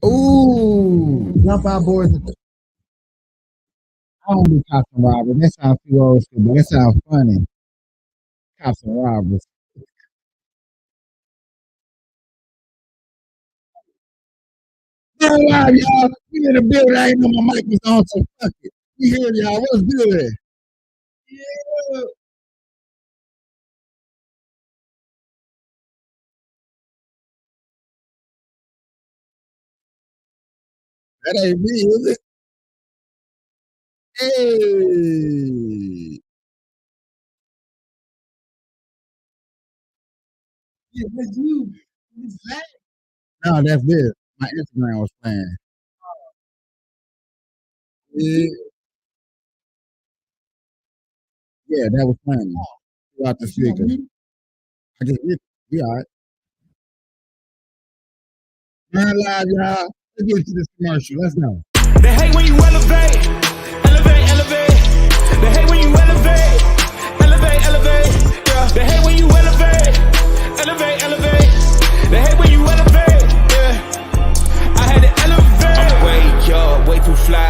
Ooh, jump out, boys. I don't do cops and robbers. That sounds too old school, but that sounds funny. Cops and robbers. We're live, y'all. We in the building. I ain't know my mic was on, so fuck it. We here, y'all. What's good? Yeah. That ain't me, is it? Hey. Yeah, that's you. What's that? No, that's this. My Instagram was playing. Yeah, yeah, that was playing. Throughout the speaker. I just we all right. We're live, y'all. Let's get into this commercial. Let's go. They hate when you elevate, elevate, elevate. They hate when you elevate, elevate, elevate. Yeah. They hate when you elevate, elevate, elevate. They hate when you elevate. Yeah. I had to elevate. I'm way up, way too fly.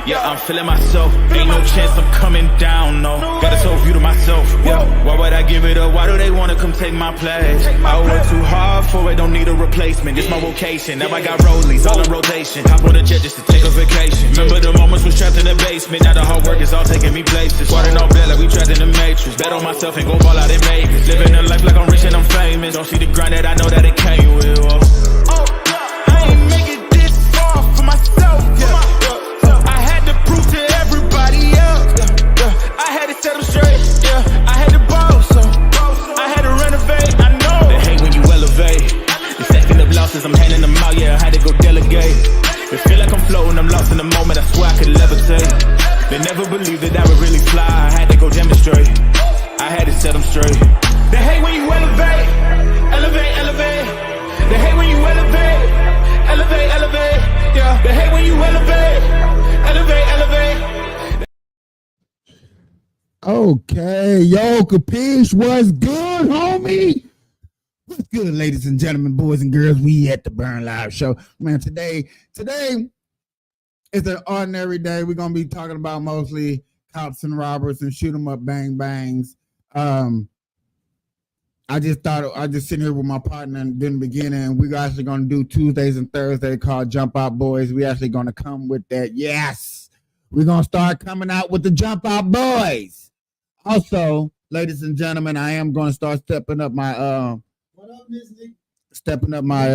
Yeah, I'm feeling myself. Ain't no chance I'm coming down. No, got a soul view to myself. Yeah. Why would I give it up? Why do they wanna come take my place? I work too hard for it, don't need a replacement. This my vocation. Now I got rollies all in rotation. Hop on a jet just to take a vacation. Remember the moments was trapped in the basement. Now the hard work is all taking me places. Water all bad like we trapped in the matrix. Bet on myself and go ball out in Vegas. Living a life like I'm rich and I'm famous. Don't see the grind that I know that it came with. Oh, I ain't make it this far for myself. Yeah. I had to prove to everybody else. Yeah. I had to set them straight. Yeah. I had to boss. I had to renovate. I know they hate when you elevate. The second of losses, I'm handing them out. Yeah, I had to go delegate. It feel like I'm floating, I'm lost in the moment. I swear I could levitate. They never believed that I would really fly. I had to go demonstrate. I had to set them straight. They hate when you elevate, elevate, elevate. They hate when you elevate, elevate, elevate. Yeah, they hate when you elevate, elevate, elevate. Okay, yo, Capiche, what's good, homie? What's good, ladies and gentlemen, boys and girls? We at the Burn Live Show, man. Today is an ordinary day. We're gonna be talking about mostly cops and robbers and shoot 'em up, bang bangs. I just thought I just sitting here with my partner in the beginning. We're actually gonna do Tuesdays and Thursdays called Jump Out Boys. We actually gonna come with that. Yes, we're gonna start coming out with the Jump Out Boys. Also, ladies and gentlemen, I am gonna start stepping up my what up, Miss Nick? Stepping up my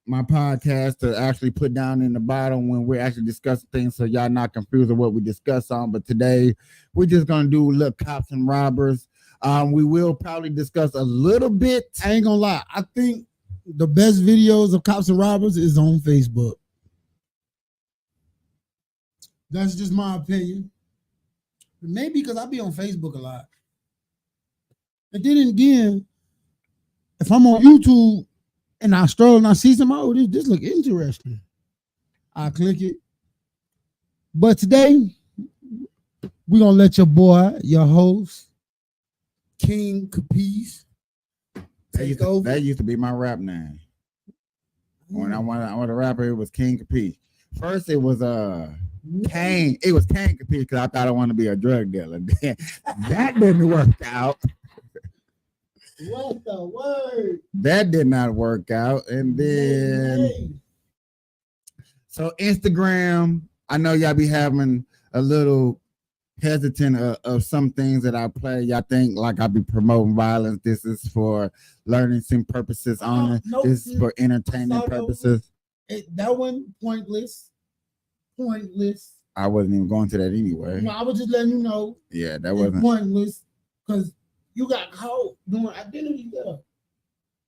podcast to actually put down in the bottom when we're actually discussing things, so y'all not confused of what we discuss on. But today we're just gonna do little cops and robbers. We will probably discuss a little bit. I ain't gonna lie. I think the best videos of cops and robbers is on Facebook. That's just my opinion. Maybe because I be on Facebook a lot. And then again, if I'm on YouTube and I stroll and I see some, oh, this look interesting, I click it. But today, we're gonna let your boy, your host, King Capiche, take over. That used to be my rap name. When I wanted a rapper, it was King Capiche. First, it was Kane. It was Kane Capiche because I thought I wanted to be a drug dealer. That didn't work out. What the word? That did not work out. And then, so Instagram, I know y'all be having a little hesitant of some things that I play. Y'all think like I be promoting violence. This is for learning some purposes on it. Nope. This is for entertainment purposes. That one pointless. Pointless. I wasn't even going to that anyway. No, I was just letting you know. Yeah, that wasn't pointless because you got caught doing identity stuff.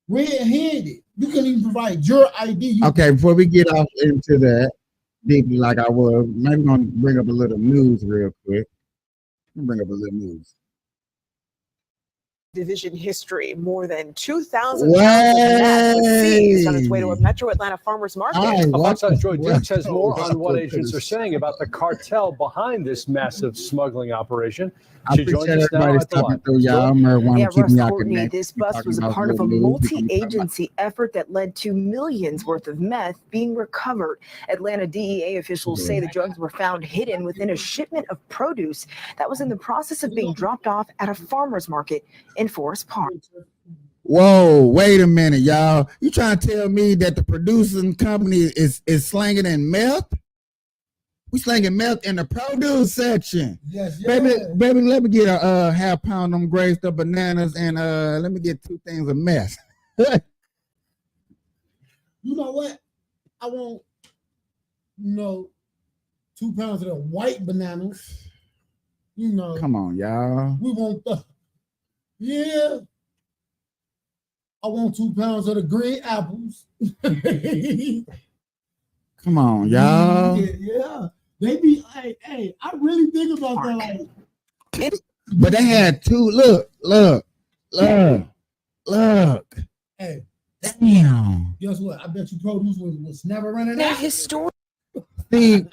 Red-handed. You couldn't even provide your ID. Okay, before we get off into that deeply like I was, maybe I'm gonna bring up a little news real quick. Bring up a little news. division history. More than 2,000 pounds of meth was seized on its way to a metro Atlanta farmers market. Fox News' Joy Dukes has more on what agents are saying about the cartel behind this massive smuggling operation. I appreciate everybody stopping through, y'all. Yeah, Russ Courtney, this bust was a part of a multi-agency effort that led to millions worth of meth being recovered. Atlanta DEA officials say the drugs were found hidden within a shipment of produce that was in the process of being dropped off at a farmer's market in Forest Park. Whoa, wait a minute, y'all. You trying to tell me that the producing company is slanging in meth? We slanging meth in the produce section. Yes, baby, let me get a half pound of them glazed up bananas and let me get 2 things of meth. You know what? I want, 2 pounds of the white bananas. Come on, y'all. We want I want 2 pounds of the green apples. Come on, y'all. Yeah. They be, hey, I really think about that. Like, but they had 2. Look. Hey, damn. Guess what? I bet you produce was never running out. See,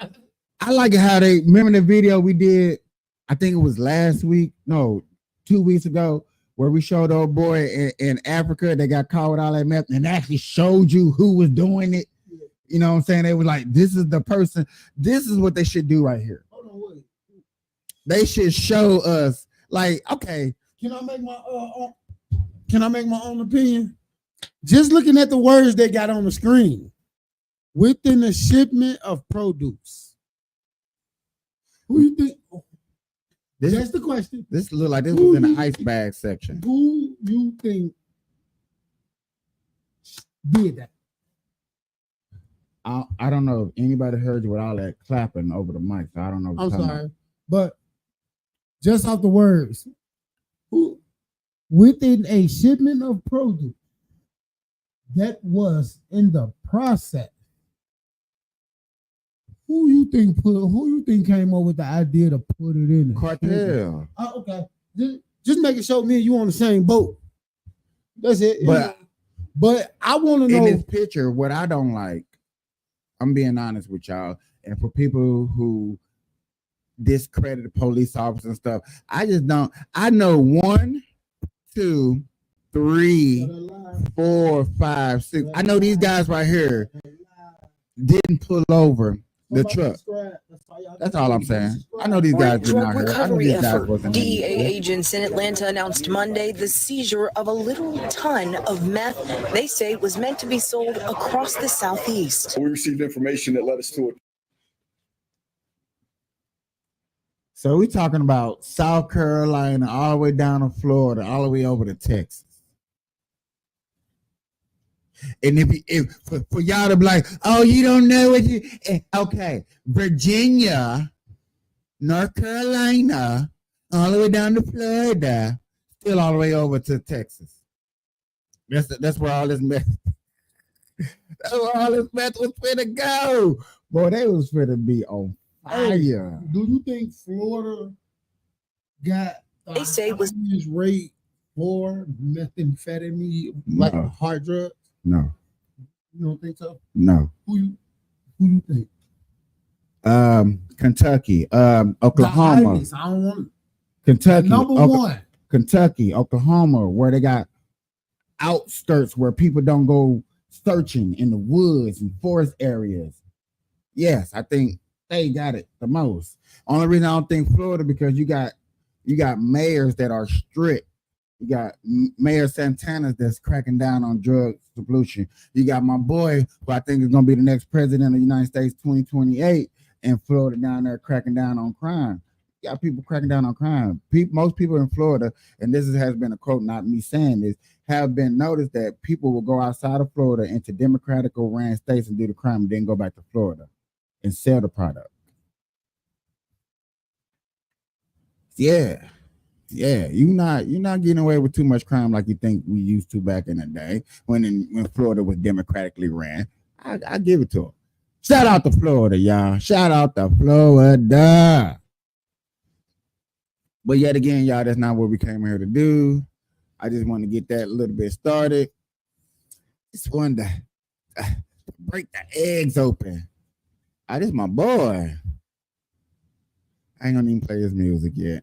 I like it how they remember the video we did. I think it was last week. No, 2 weeks ago, where we showed old boy in Africa. They got caught with all that meth and actually showed you who was doing it. You know what I'm saying? They were like, this is the person. This is what they should do right here. Hold on, wait. They should show us, like, okay. Can I make my own opinion? Just looking at the words they got on the screen. Within a shipment of produce. Who you think? That's the question. This look like this was in the ice bag section. Who you think did that? I don't know if anybody heard you with all that clapping over the mic. So I don't know. I'm sorry, but just off the words, who within a shipment of produce that was in the process, who you think came up with the idea to put it in? Cartel. Okay, just making sure me and you on the same boat. That's it. But I want to know in this picture what I don't like. I'm being honest with y'all, and for people who discredit the police officers and stuff, I just don't. I know 1, 2, 3, 4, 5, 6. I know these guys right here didn't pull over the truck. That's all I'm saying. I know these guys did not hurt. I know these guys wasn't. DEA agents in Atlanta announced Monday the seizure of a little ton of meth they say was meant to be sold across the Southeast. We received information that led us to it. So we're talking about South Carolina, all the way down to Florida, all the way over to Texas. And if for y'all to be like, oh, you don't know what you, okay, Virginia, North Carolina, all the way down to Florida, still all the way over to Texas. That's where all this meth, that's where all this meth was finna go. Boy, they was finna be on fire. Hey, do you think Florida got they say was rate for methamphetamine, like hard drugs? No. You don't think so? No. Who you think? Kentucky, Oklahoma. I don't want Kentucky, number one. Kentucky, Oklahoma, where they got outskirts where people don't go searching in the woods and forest areas. Yes, I think they got it the most. Only reason I don't think Florida, because you got mayors that are strict. You got Mayor Santana that's cracking down on drug pollution. You got my boy, who I think is going to be the next president of the United States 2028, in Florida down there cracking down on crime. You got people cracking down on crime. Most people in Florida, and this has been a quote, not me saying this, have been noticed that people will go outside of Florida into Democratic or ran states and do the crime and then go back to Florida and sell the product. Yeah, you're not getting away with too much crime like you think we used to back in the day when Florida was democratically ran. I give it to them. Shout out to Florida, y'all. Shout out to Florida. But yet again, y'all, that's not what we came here to do. I just want to get that a little bit started. Just wanted to break the eggs open. This is my boy. I ain't gonna even play his music yet.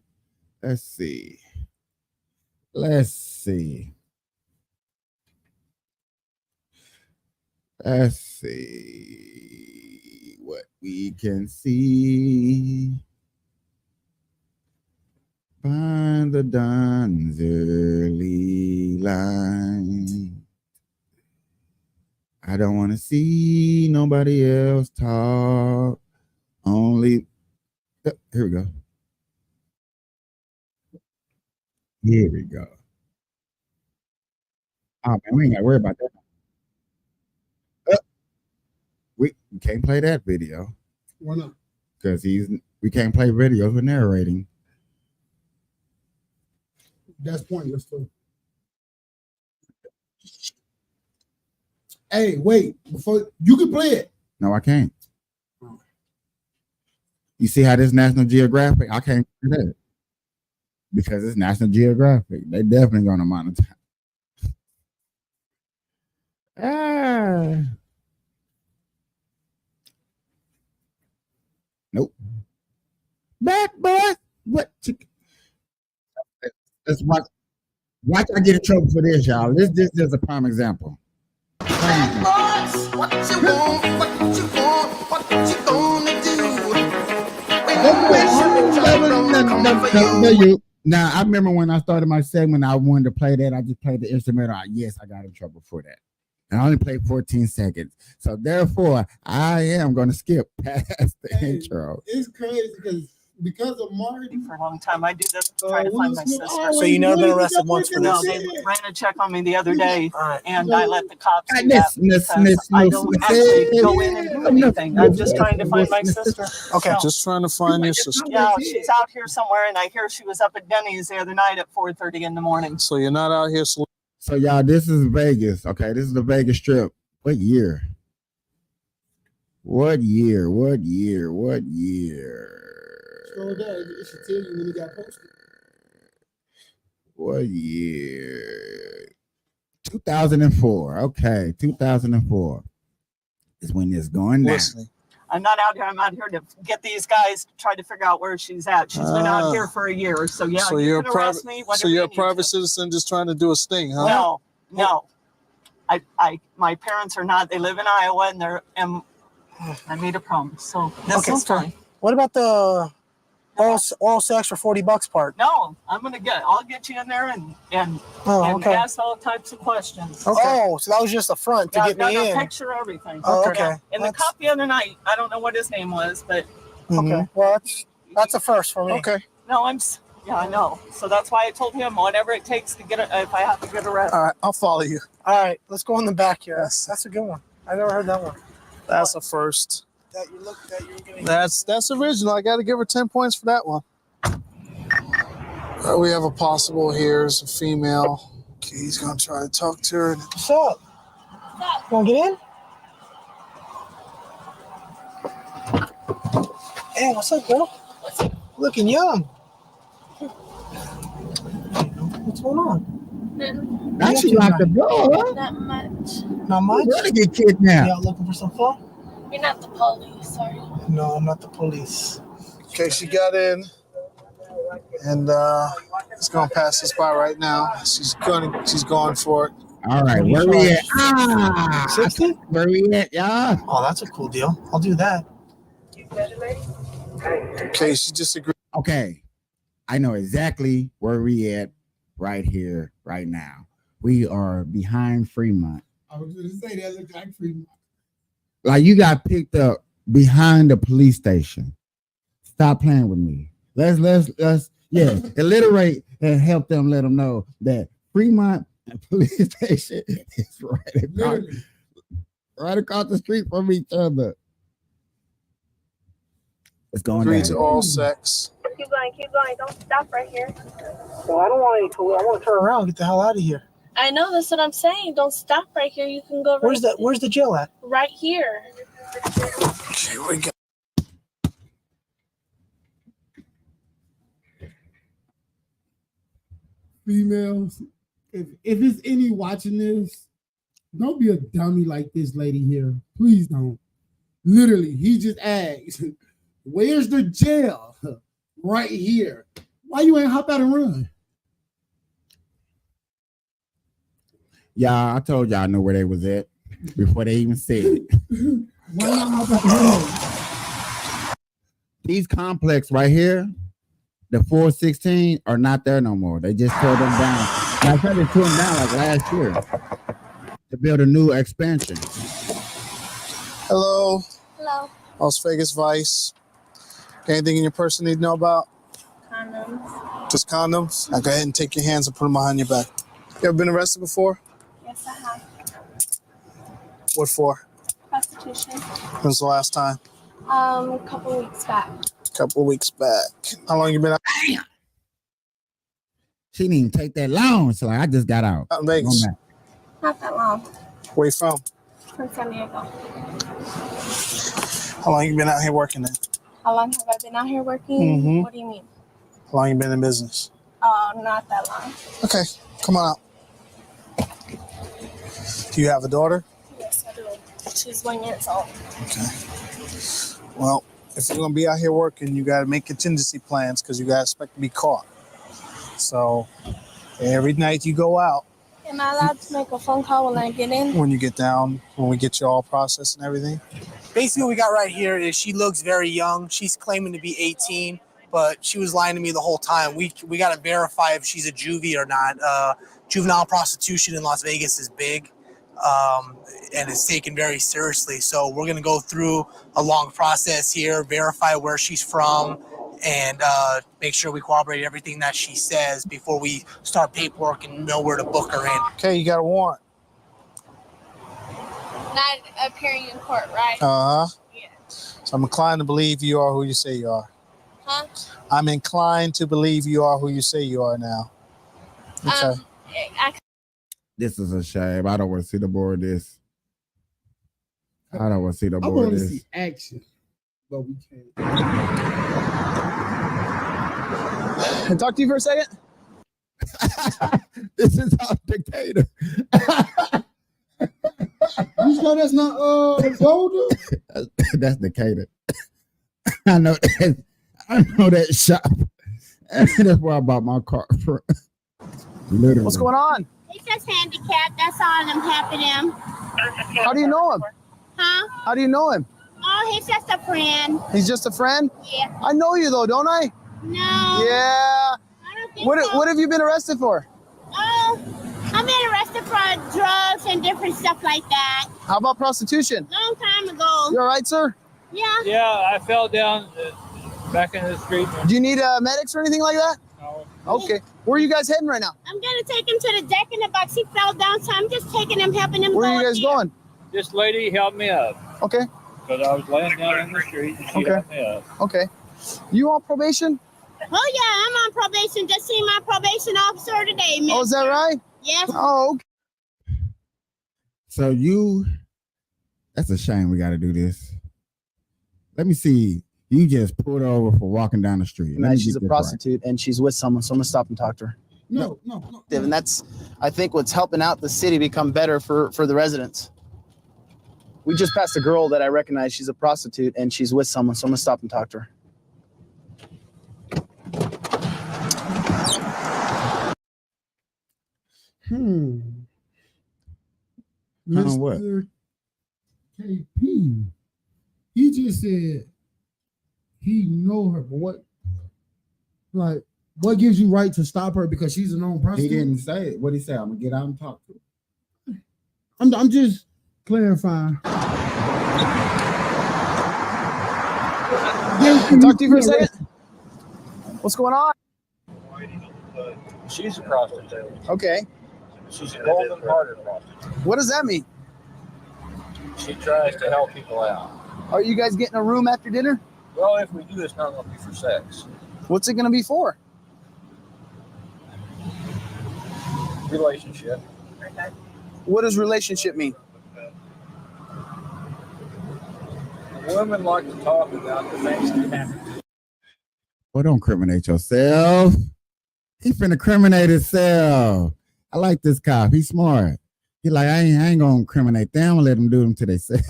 Let's see. Let's see what we can see. Find the dawn's early line. I don't want to see nobody else talk. Only here we go. Here we go. Oh man, we ain't gotta worry about that. We can't play that video. Why not? Because we can't play videos with narrating. That's pointless too. Hey, wait, before you can play it. No, I can't. You see how this National Geographic? I can't do that. Because it's National Geographic. They definitely gonna monetize. Nope. Back boy. What? Let's watch I get in trouble for this, y'all. This is a prime example. What you want? What you gonna do? Now, I remember when I started my segment, I wanted to play that. I just played the instrumental. Yes, I got in trouble for that. And I only played 14 seconds. So therefore, I am going to skip past the intro. It's crazy because of Martin. For a long time, I do this to try to find my sister. So you never been arrested once for No, this? they ran a check on me the other day, and I let the cops do This, that because I don't actually go in and do anything. I'm just trying to find my sister. Okay, So, just trying to find your sister. yeah, she's out here somewhere, and I hear she was up at Denny's the other night at 4:30 in the morning. So you're not out here. So y'all, this is Vegas. Okay, this is the Vegas Strip. What year? What year? Scroll down. It should tell you when it got posted. What year? 2004. Okay, 2004 is when it's going down. Listening. I'm not out here. I'm out here to get these guys to try to figure out where she's at. She's been out here for a year. So yeah, So you you're can a arrest private. me. Whatever So you're a you need private to. citizen just trying to do a sting, huh? No. My parents are not. They live in Iowa, and I made a promise. So this is fine. What about the oral sex for $40 part? No, I'll get you in there and ask all types of questions. Okay. Oh, so that was just a front to get me in. Picture everything. Oh, okay. And the cop the other night, I don't know what his name was, but okay. Well, that's a first for me. Okay. no, I know. So that's why I told him whatever it takes to if I have to get arrested. All right, I'll follow you. All right, let's go in the back here. That's a good one. I never heard that one. That's a first. That you were getting. That's original. I got to give her 10 points for that one. We have a possible here is a female. Okay, he's gonna try to talk to her. What's up? You wanna get in? Hey, what's up, girl? Looking young. What's going on? Now she locked the door. Huh? Not much. Not much. We're gonna get kidnapped. Y'all looking for some fun? You're not the police, are you? No, I'm not the police. Okay, she got in, and it's gonna pass us by right now. She's going for it. All right, where we at? 60? Where we at, y'all? Oh, that's a cool deal. I'll do that. Okay, she disagreed. Okay, I know exactly where we at right here, right now. We are behind Fremont. I was going to say that looked like Fremont. Like you got picked up behind the police station. Stop playing with me. Let's alliterate and help them let them know that Fremont police station is right across the street from each other. It's going Agreed down. to all sex. Keep going. Don't stop right here. Well, I don't want any police. I want to turn around and get the hell out of here. I know, that's what I'm saying. Don't stop right here. You can go right Where's the jail at? right here. Okay, we go. Females if it's any watching this, don't be a dummy like this lady here. Please don't. Literally, he just asked, "Where's the jail?" Right here. Why you ain't hop out and run? Yeah, I told y'all I knew where they was at before they even said it. Why not hop out and run? These complex right here, the 416 are not there no more. They just tore them down. I tried to tear them down like last year to build a new expansion. Hello, Hello. Las Vegas Vice. Anything in your purse you need to know about? Condoms. Just condoms? Now go ahead and take your hands and put them behind your back. You ever been arrested before? Yes, I have. What for? Prostitution. When's the last time? A couple weeks back. Couple of weeks back. How long you been out She didn't even take that long. So like, I just got out. in Vegas? Not that long. Where you from? From San Diego. How long you been out here working then? How long have I been out here working? Mhm. What do you mean? How long you been in business? Not that long. Okay, come on out. Do you have a daughter? Yes, I do. She's 1 year old. Okay. Well, if you're gonna be out here working, you gotta make contingency plans because you gotta expect to be caught. So every night you go out, Am I allowed to make a phone call when I get in? when you get down, when we get you all processed and everything. Basically, what we got right here is she looks very young. She's claiming to be 18, but she was lying to me the whole time. We got to verify if she's a juvie or not. Juvenile prostitution in Las Vegas is big, and it's taken very seriously. So we're going to go through a long process here, verify where she's from, and make sure we corroborate everything that she says before we start paperwork and know where to book her in. Okay, you got a warrant. Not appearing in court, right? Uh-huh. Yeah. So I'm inclined to believe you are who you say you are. Huh? I'm inclined to believe you are who you say you are now. Okay. This is a shame. I don't want to see the more of this. I don't want to see the I more of want to this. see action, but we can't. Can I talk to you for a second? This is our dictator. You sure that's not Golden? That's Decatur. I know that shop. That's where I bought my car from. Literally. What's going on? He's just handicapped. That's all I'm helping him. How do you know him? Huh? How do you know him? Oh, he's just a friend. He's just a friend? Yeah. I know you though, don't I? No. Yeah. I don't think What so. what have you been arrested for? Oh, I've been arrested for drugs and different stuff like that. How about prostitution? Long time ago. You all right, sir? Yeah. Yeah, I fell down back into the street. Do you need medics or anything like that? No. Okay. Where are you guys heading right now? I'm gonna take him to the deck in the box. He fell down, so I'm just taking him, helping him. Where go are you guys up there. going? This lady helped me up Okay. because I was laying down in the street and she helped me up. Okay. You on probation? Oh yeah, I'm on probation. Just seen my probation officer today, man. Oh, is that right? Yes. Oh, okay. So that's a shame we got to do this. Let me see. You just pulled over for walking down the street. Let me She's get a this prostitute and she's with someone, so I'm gonna stop and talk to her. No. And that's, I think, what's helping out the city become better for the residents. We just passed a girl that I recognize. She's a prostitute and she's with someone, so I'm gonna stop and talk to her. What? Mr. KP. He just said he know her, but what gives you right to stop her because she's a known He prostitute? didn't say it. What he say? I'm gonna get out and talk to her. I'm just clarifying. Talk to you for a second. What's going on? She's a prostitute. Okay. She's a golden-hearted prostitute. What does that mean? She tries to help people out. Are you guys getting a room after dinner? Well, if we do, it's not going to be for sex. What's it gonna be for? Relationship. What does relationship mean? Women like to talk about the things that happen. Well, don't incriminate yourself. He finna incriminate himself. I like this cop. He's smart. He like, I ain't gonna incriminate them. I'm gonna let them do them till they say.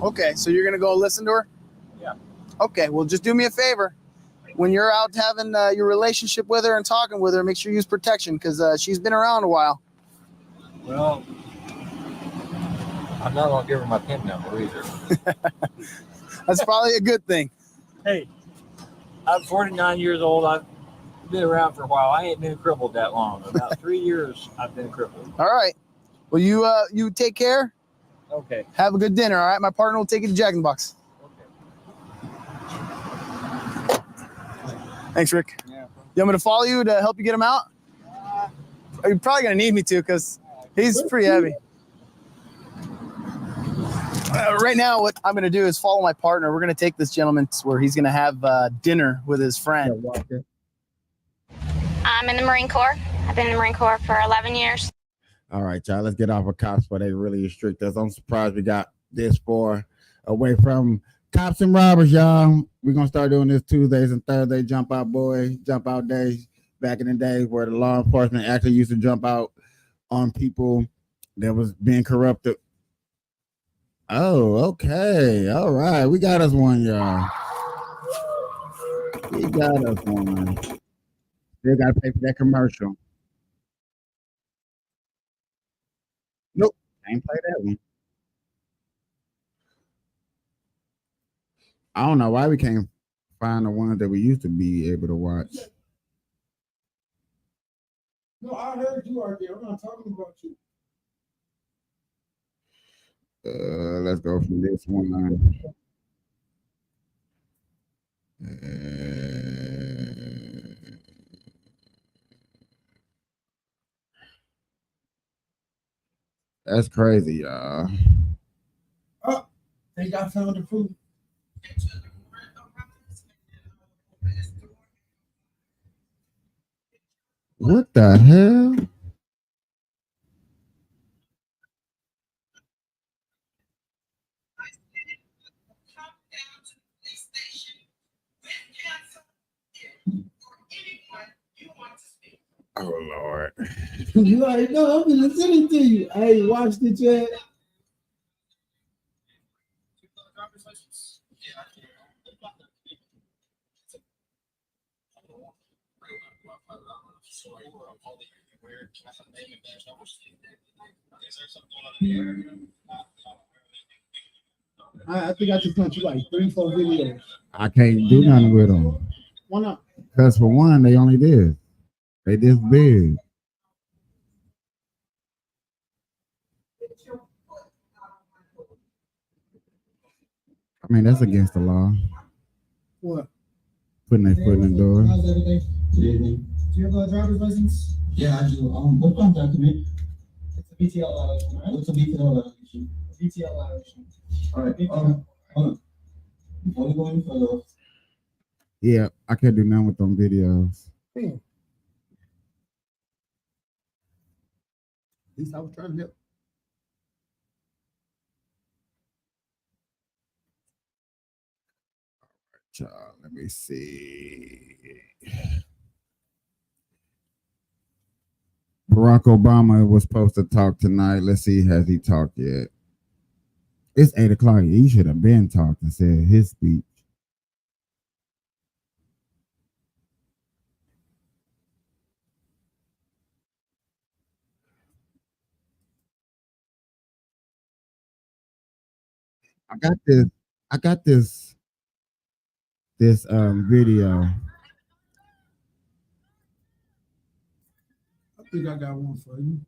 Okay, so you're gonna go listen to her? Yeah. Okay, well, just do me a favor. When you're out having your relationship with her and talking with her, make sure you use protection because she's been around a while. Well, I'm not gonna give her my PIN number either. That's probably a good thing. Hey, I'm 49 years old. I've been around for a while. I ain't been crippled that long. About 3 years I've been crippled. All right. Well, you take care. Okay. Have a good dinner. All right. My partner will take you to Jack in the Box. Thanks, Rick. Yeah. You want me to follow you to help you get him out? You're probably gonna need me to because he's pretty heavy. Right now, what I'm gonna do is follow my partner. We're gonna take this gentleman to where he's gonna have dinner with his friend. I'm in the Marine Corps. I've been in the Marine Corps for 11 years. All right, y'all. Let's get off of cops, but they really restrict us. I'm surprised we got this far away from cops and robbers, y'all. We're gonna start doing this Tuesdays and Thursdays, jump out days. Back in the day where the law enforcement actually used to jump out on people that was being corrupted. Oh, okay. All right. We got us one, y'all. We got us one. Still got to pay for that commercial. Nope. Can't play that one. I don't know why we can't find the ones that we used to be able to watch. No, I heard you out there. I'm not talking about you. Let's go from this one. That's crazy, y'all. Oh, they got found the proof. What the hell? Oh Lord. You already know I'm gonna send it to you. I ain't watched it yet. I think I just sent you like 3-4 videos. I can't do nothing with them. Why not? Because for one, they only this. They this big. I mean, that's against the law. What? Putting their foot in the door. How's everything? Good evening. Do you have a driver's license? Yeah, I do. What contact me? It's a BTL violation, right? What's a BTL violation? A BTL violation. All right. Hold on. Before we go any further. Yeah, I can't do nothing with them videos. At least I was trying to help. Child, let me see. Barack Obama was supposed to talk tonight. Let's see, has he talked yet? It's 8 o'clock. He should have been talked and said his speech. I got this video. I think I got one for you.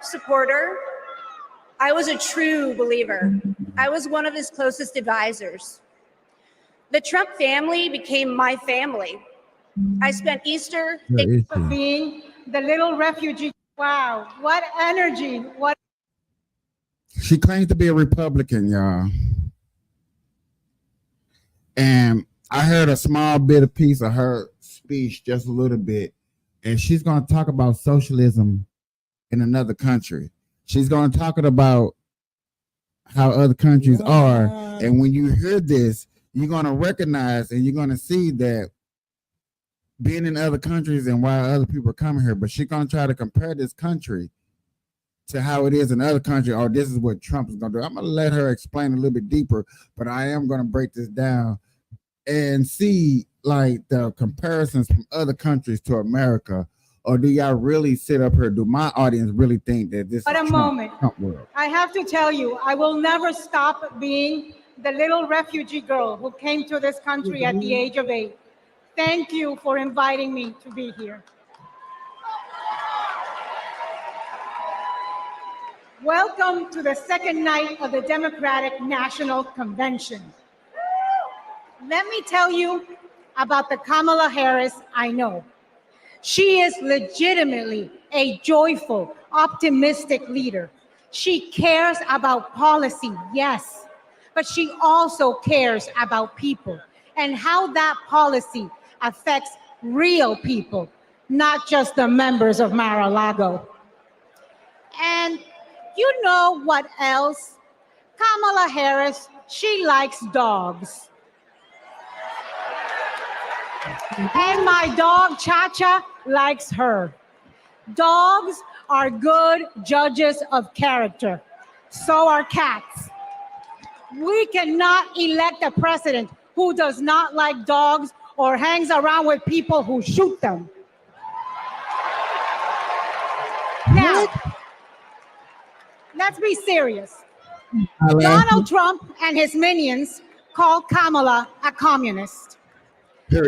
Supporter. I was a true believer. I was one of his closest advisors. The Trump family became my family. I spent Easter being the little refugee. Wow, what energy. What She claims to be a Republican, y'all. And I heard a small bit of piece of her speech, just a little bit. And she's going to talk about socialism in another country. She's going to talk about how other countries are. And when you hear this, you're going to recognize and you're going to see that being in other countries and why other people are coming here, but she's gonna try to compare this country to how it is in other countries. Oh, this is what Trump is gonna do. I'm gonna let her explain a little bit deeper, but I am gonna break this down and see like the comparisons from other countries to America. Or do y'all really sit up here? Do my audience really think that this But is a Trump, moment. Trump world? I have to tell you, I will never stop being the little refugee girl who came to this country at the age of 8. Thank you for inviting me to be here. Welcome to the second night of the Democratic National Convention. Let me tell you about the Kamala Harris I know. She is legitimately a joyful, optimistic leader. She cares about policy, yes, but she also cares about people and how that policy affects real people, not just the members of Mar-a-Lago. And you know what else? Kamala Harris, she likes dogs. And my dog, Cha-Cha, likes her. Dogs are good judges of character. So are cats. We cannot elect a president who does not like dogs or hangs around with people who shoot them. Now, let's be serious. Donald Trump and his minions call Kamala a communist.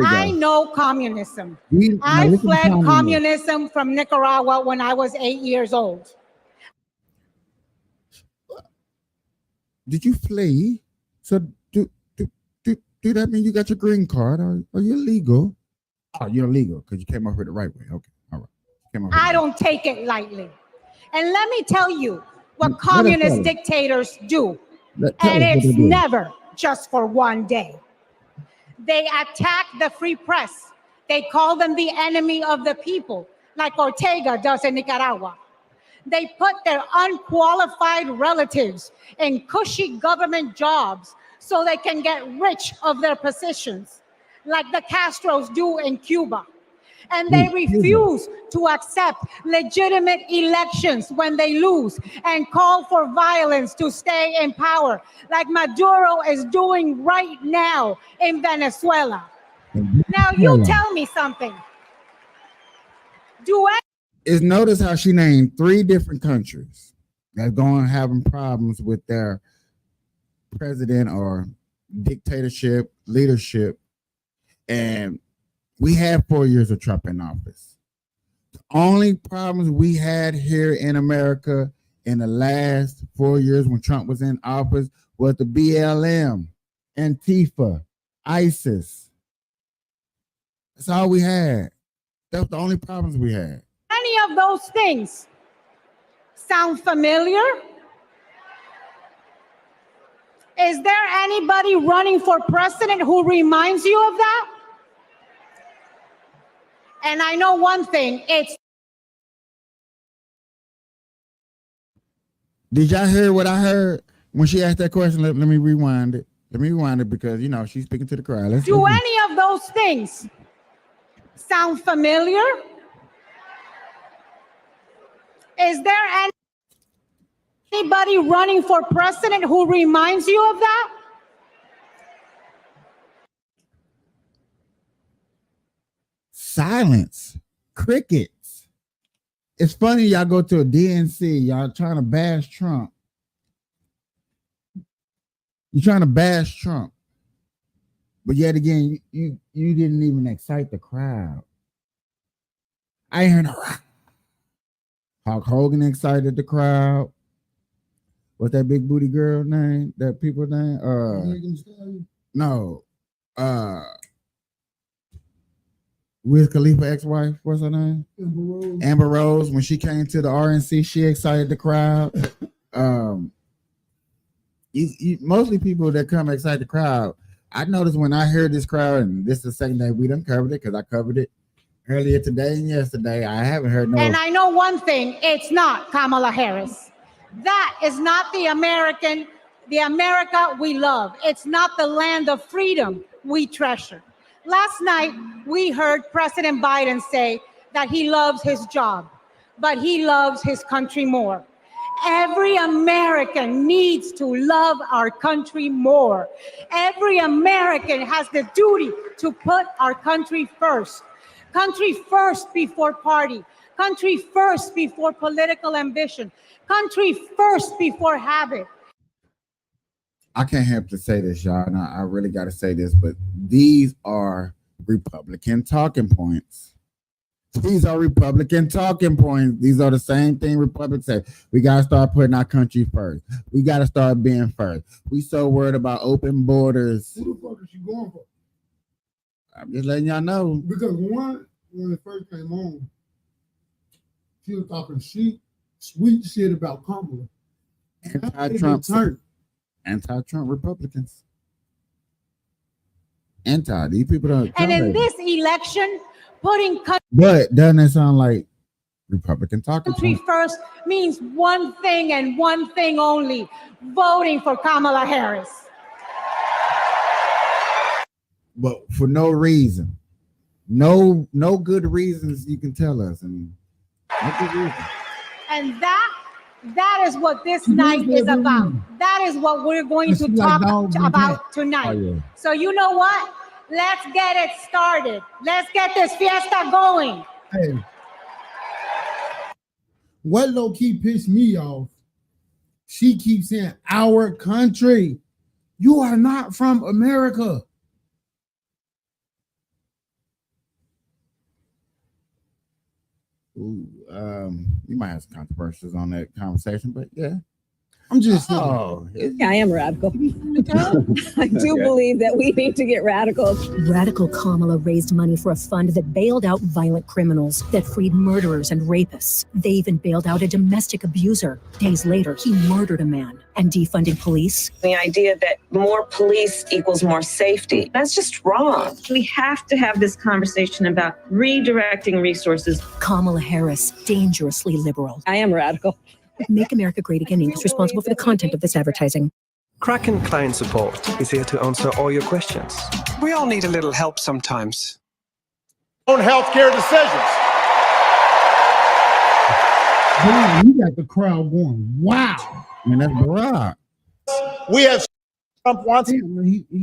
I know communism. I fled communism from Nicaragua when I was 8 years old. Did you flee? So do that mean you got your green card? Are you legal? Oh, you're legal because you came over here the right way. Okay, all right. I don't take it lightly. And let me tell you what communist dictators do. And it's never just for one day. They attack the free press. They call them the enemy of the people, like Ortega does in Nicaragua. They put their unqualified relatives in cushy government jobs so they can get rich of their positions, like the Castros do in Cuba. And they refuse to accept legitimate elections when they lose and call for violence to stay in power, like Maduro is doing right now in Venezuela. Now you tell me something. Is notice how she named 3 different countries that's going having problems with their president or dictatorship, leadership, and we had 4 years of Trump in office. The only problems we had here in America in the last 4 years when Trump was in office was the BLM, Antifa, ISIS. That's all we had. That was the only problems we had. Any of those things sound familiar? Is there anybody running for president who reminds you of that? And I know one thing, Did y'all hear what I heard when she asked that question? Let me rewind it. Let me rewind it because, you know, she's speaking to the crowd. Do any of those things sound familiar? Is there anybody running for president who reminds you of that? Silence. Crickets. It's funny y'all go to a DNC, y'all trying to bash Trump. You're trying to bash Trump. But yet again, you didn't even excite the crowd. I ain't heard no Hulk Hogan excited the crowd. What's that big booty girl name? That people name? No. Wiz Khalifa ex-wife, what's her name? Amber Rose. When she came to the RNC, she excited the crowd. Mostly people that come excite the crowd. I noticed when I heard this crowd, and this is the second day we done covered it because I covered it earlier today and yesterday. I haven't heard no. And I know one thing, it's not Kamala Harris. That is not the America we love. It's not the land of freedom we treasure. Last night, we heard President Biden say that he loves his job, but he loves his country more. Every American needs to love our country more. Every American has the duty to put our country first. Country first before party. Country first before political ambition. Country first before habit. I can't help to say this, y'all, and I really got to say this, but these are Republican talking points. These are Republican talking points. These are the same thing Republicans say. We got to start putting our country first. We got to start being first. We so worried about open borders. Who the fuck is she going for? I'm just letting y'all know. Because when it first came on, she was talking sweet shit about Kamala. Anti-Trump Republicans. These people don't. And in this election, but doesn't it sound like Republican talking? Country first means one thing and one thing only: voting for Kamala Harris. But for no reason, no good reasons you can tell us, and no good reason. And that is what this night is about. That is what we're going to talk about tonight. Oh, yeah. So you know what? Let's get it started. Let's get this fiesta going. Hey, what low key pissed me off? She keeps saying our country. You are not from America. Ooh, you might have some controversies on that conversation, but yeah. I'm just yeah, I am radical. I do believe that we need to get radical. Radical Kamala raised money for a fund that bailed out violent criminals, that freed murderers and rapists. They even bailed out a domestic abuser. Days later, he murdered a man. And defunding police. The idea that more police equals more safety, that's just wrong. We have to have this conversation about redirecting resources. Kamala Harris, dangerously liberal. I am radical. Make America Great Again Inc. is responsible for the content of this advertising. Kraken Client Support is here to answer all your questions. We all need a little help sometimes. On healthcare decisions. Damn, you got the crowd going. Wow. Man, that's Barack. We have Trump wants. He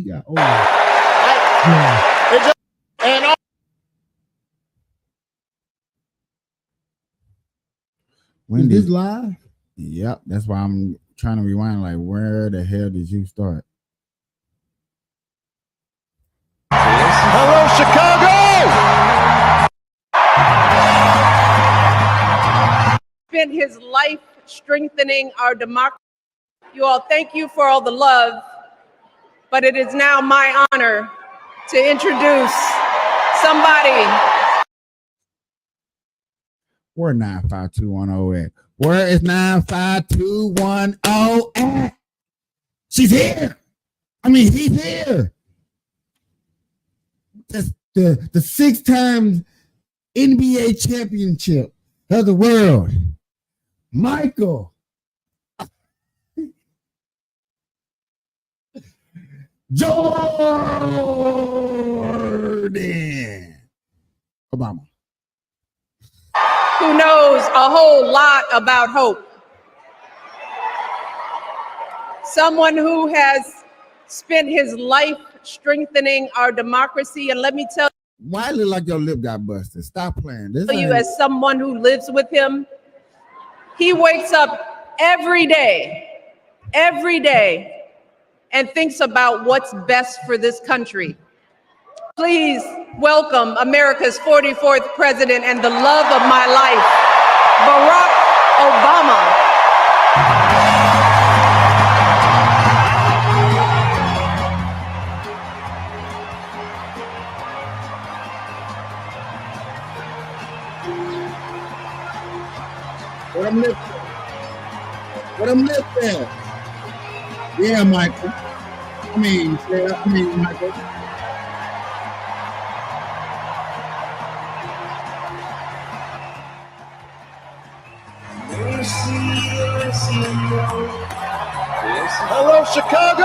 got old. And When is this live? Yep, that's why I'm trying to rewind. Like, where the hell did you start? Hello, Chicago! Spent his life strengthening our democracy. You all, thank you for all the love, but it is now my honor to introduce somebody. Where 95210 at? Where is 95210 at? She's here. I mean, he's here. That's the 6 times NBA championship of the world. Michael. Jordan. Obama. Who knows a whole lot about hope. Someone who has spent his life strengthening our democracy. And let me tell Why it look like your lip got busted? Stop playing. This you, as someone who lives with him, he wakes up every day, and thinks about what's best for this country. Please welcome America's 44th president and the love of my life, Barack Obama. What I'm lifting? What I'm lifting? Yeah, Michael. Michael. Hello, Chicago!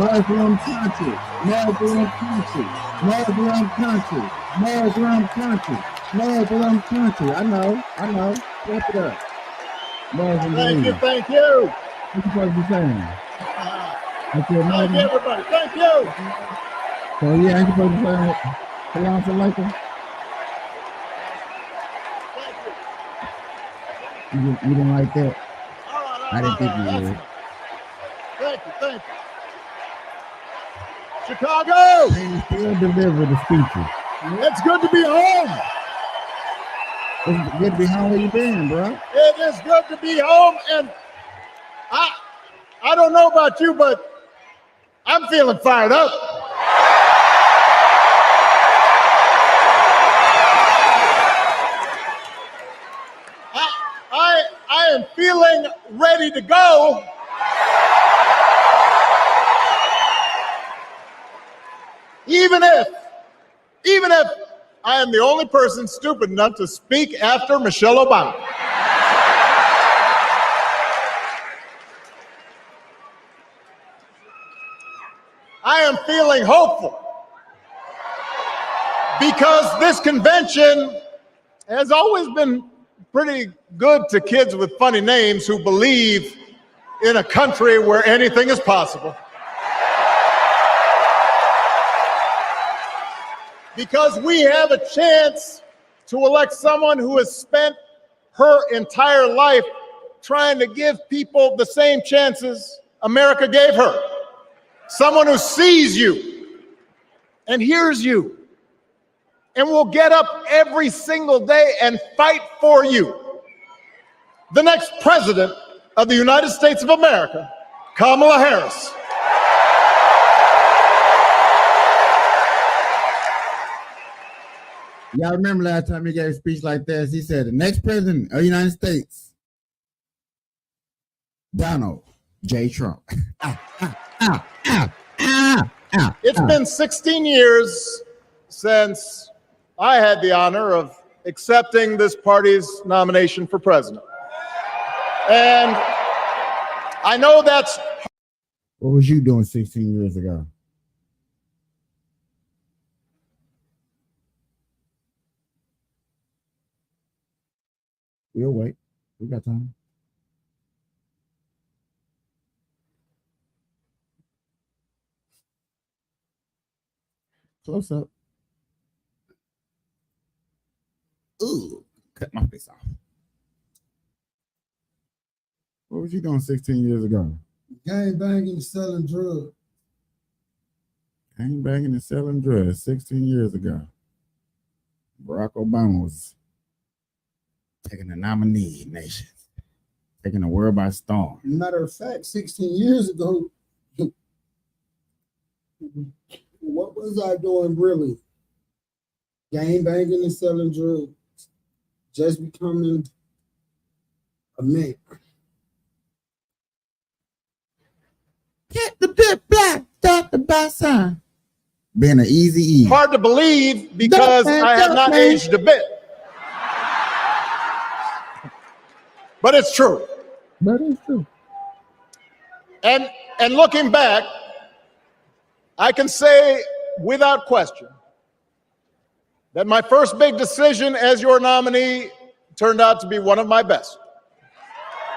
Muslim country, Muslim country, Muslim country, Muslim country, Muslim country. I know. Wrap it up. Muslim Thank you, believers. thank you. What you supposed to be saying? Thank you, everybody. Thank you. So yeah, ain't you supposed to be saying Salam Alaikum? You didn't like that? I didn't think you would. Thank you. Chicago! They still deliver the speeches. It's good to be home. It's good to be home. Where you been, bro? It is good to be home, and I don't know about you, but I'm feeling fired up. I am feeling ready to go. Even if I am the only person stupid enough to speak after Michelle Obama. I am feeling hopeful because this convention has always been pretty good to kids with funny names who believe in a country where anything is possible. Because we have a chance to elect someone who has spent her entire life trying to give people the same chances America gave her. Someone who sees you and hears you and will get up every single day and fight for you. The next president of the United States of America, Kamala Harris. Y'all remember last time he gave a speech like this? He said, the next president of the United States, Donald J. Trump. It's been 16 years since I had the honor of accepting this party's nomination for president. And I know that's... What was you doing 16 years ago? We'll wait. We got time. Close up. Ooh, cut my face off. What was you doing 16 years ago? Gang banging and selling drugs. Gang banging and selling drugs 16 years ago. Barack Obama was taking the nominee nation, taking the world by storm. Matter of fact, 16 years ago, what was I doing really? Gang banging and selling drugs. Just becoming a man. Get the big black, stop the bus sign. Being an easy E. Hard to believe because I have not aged a bit. But it's true. But it's true. And looking back, I can say without question that my first big decision as your nominee turned out to be one of my best.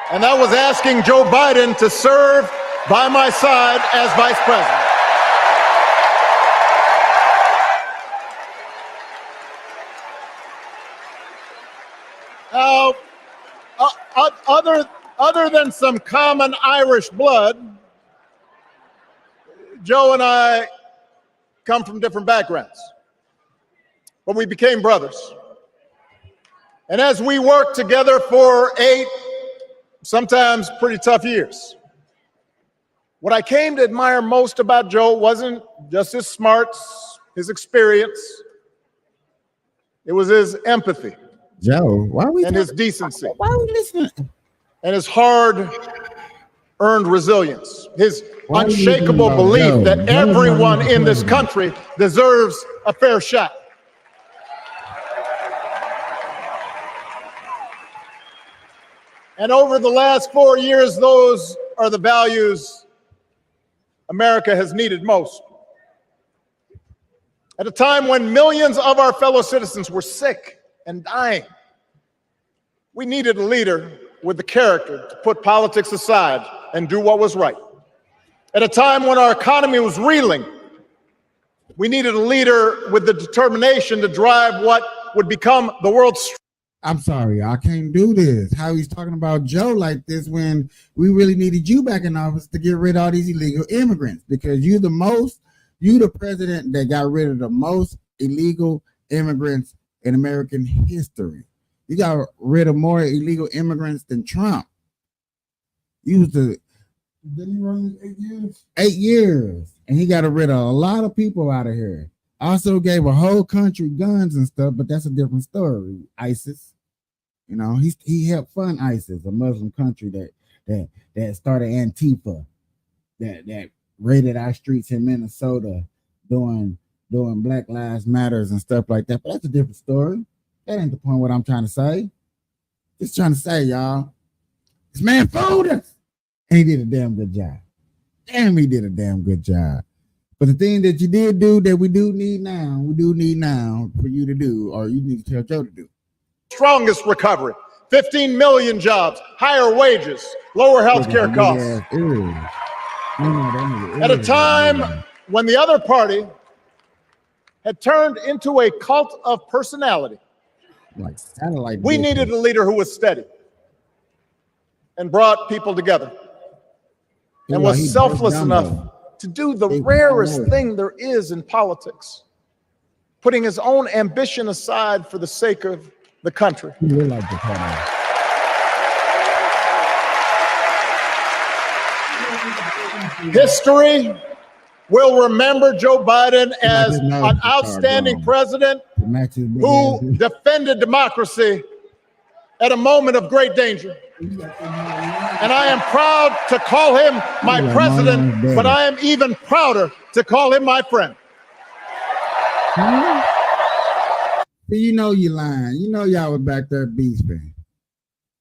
And that was asking Joe Biden to serve by my side as vice president. Other than some common Irish blood, Joe and I come from different backgrounds, but we became brothers. And as we worked together for 8, sometimes pretty tough years, what I came to admire most about Joe wasn't just his smarts, his experience, it was his empathy. Joe, why are we and his decency. Why are we listening? And his hard-earned resilience, his unshakable belief that everyone in this country deserves a fair shot. And over the last 4 years, those are the values America has needed most. At a time when millions of our fellow citizens were sick and dying, we needed a leader with the character to put politics aside and do what was right. At a time when our economy was reeling, we needed a leader with the determination to drive what would become the world's. I'm sorry, I can't do this. How he's talking about Joe like this when we really needed you back in office to get rid of all these illegal immigrants, because you the president that got rid of the most illegal immigrants in American history. You got rid of more illegal immigrants than Trump. You was the Didn't he run 8 years? 8 years, and he got rid of a lot of people out of here. Also gave a whole country guns and stuff, but that's a different story. ISIS, you know, he helped fund ISIS, a Muslim country that started Antifa, that raided our streets in Minnesota, doing Black Lives Matters and stuff like that. But that's a different story. That ain't the point. What I'm trying to say. Just trying to say, y'all, this man fooled us. And he did a damn good job. Damn, he did a damn good job. But the thing that you did do that we do need now for you to do, or you need to tell Joe to do. Strongest recovery, 15 million jobs, higher wages, lower health care costs. At a time when the other party had turned into a cult of personality, like satellite. We needed a leader who was steady and brought people together and was selfless enough to do the rarest thing there is in politics, putting his own ambition aside for the sake of the country. History will remember Joe Biden as an outstanding president who defended democracy at a moment of great danger. And I am proud to call him my president, but I am even prouder to call him my friend. You know you lying. You know y'all was back there beefing.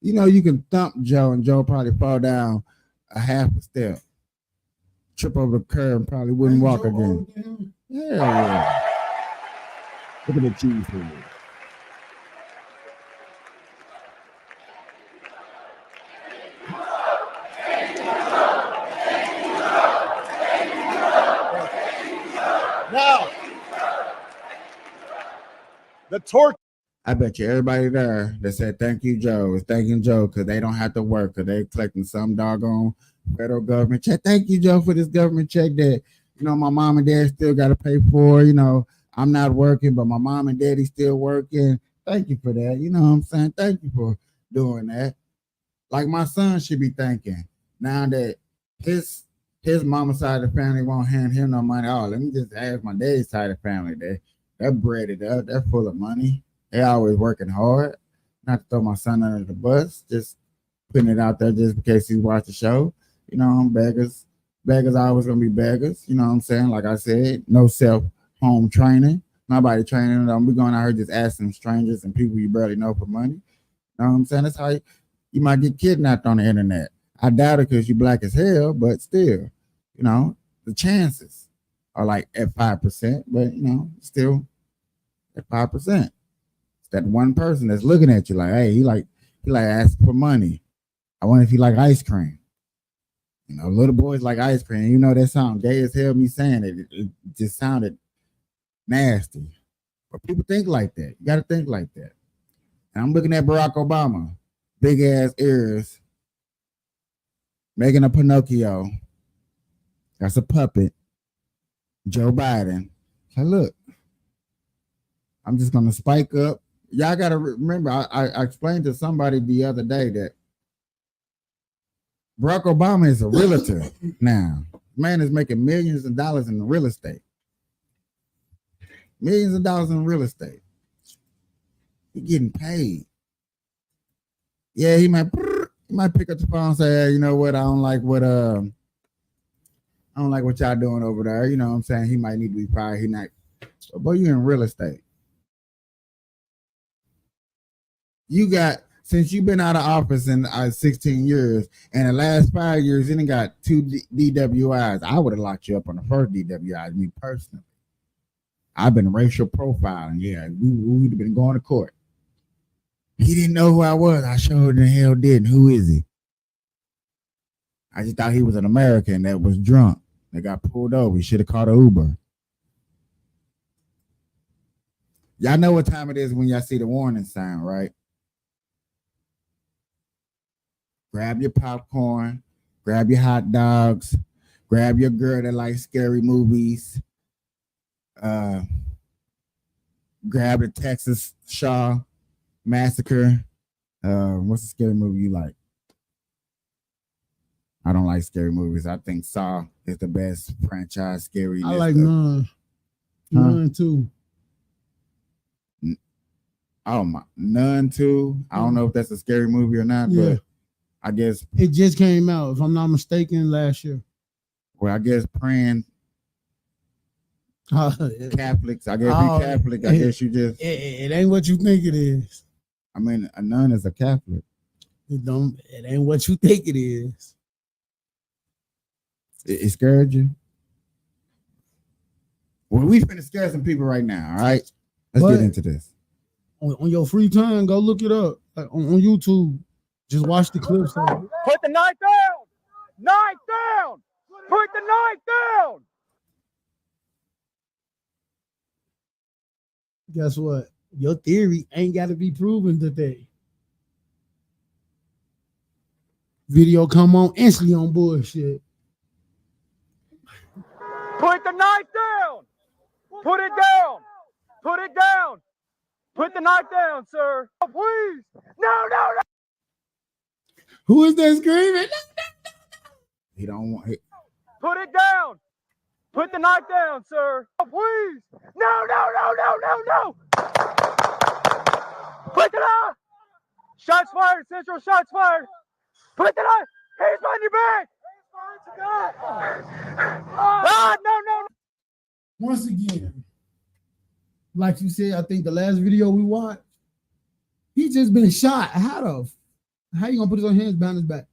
You know you can thump Joe and Joe probably fall down a half a step, trip over the curb, and probably wouldn't walk again. Yeah. Look at the cheese for you. Now, the torch. I bet you everybody there that said thank you, Joe, is thanking Joe because they don't have to work, because they collecting some doggone federal government check. Thank you, Joe, for this government check that, you know, my mom and dad still got to pay for. You know, I'm not working, but my mom and daddy still working. Thank you for that. You know what I'm saying? Thank you for doing that. Like my son should be thanking now that his mama side of the family won't hand him no money. Oh, let me just ask my daddy's side of the family. They're breaded up. They're full of money. They always working hard. Not to throw my son under the bus, just putting it out there just in case he watch the show. You know, beggars always gonna be beggars. You know what I'm saying? Like I said, no self-home training. Nobody training them. We're going out here just asking strangers and people you barely know for money. You know what I'm saying? That's how you might get kidnapped on the internet. I doubt it because you're black as hell, but still, you know, the chances are like at 5%, but you know, still at 5%. It's that one person that's looking at you like, hey, he like asking for money. I wonder if he like ice cream. You know, little boys like ice cream. You know, that sound gay as hell, me saying it. It just sounded nasty. But people think like that. You got to think like that. And I'm looking at Barack Obama, big ass ears, making a Pinocchio. That's a puppet. Joe Biden. Hey, look, I'm just going to spike up. Y'all got to remember, I explained to somebody the other day that Barack Obama is a realtor now. Man is making millions of dollars in real estate. Millions of dollars in real estate. He's getting paid. Yeah, he might pick up the phone and say, hey, you know what, I don't like what y'all doing over there. You know what I'm saying? He might need to be fired. He not. But you in real estate. You got since you've been out of office in 16 years, and the last 5 years, you done got 2 DWIs. I would have locked you up on the first DWI, me personally. I've been racial profiling. Yeah, we'd have been going to court. He didn't know who I was. I sure the hell didn't. Who is he? I just thought he was an American that was drunk. That got pulled over. He should have called an Uber. Y'all know what time it is when y'all see the warning sign, right? Grab your popcorn, grab your hot dogs, grab your girl that likes scary movies, grab the Texas Shaw Massacre. What's the scary movie you like? I don't like scary movies. I think Saw is the best franchise scary. I like Nun. Nun 2. Oh my, Nun 2. I don't know if that's a scary movie or not, but I guess it just came out, if I'm not mistaken, last year. Well, I guess praying Catholics. I guess you Catholic. I guess you just it ain't what you think it is. I mean, a nun is a Catholic. It ain't what you think it is. It scared you? Well, we finna scare some people right now, all right? Let's get into this. On your free time, go look it up. Like on YouTube. Just watch the clips. Put the knife down! Knife down! Put the knife down! Guess what? Your theory ain't got to be proven today. Video come on instantly on bullshit. Put the knife down! Put it down! Put it down! Put the knife down, sir! Oh, please! No! Who is that screaming? He don't want it. Put it down! Put the knife down, sir! Oh, please! No! Put the knife! Shots fired, Central! Shots fired! Put the knife! Hands on your back! No! Once again, like you said, I think the last video we watched, he just been shot. How you gonna put his own hands behind his back?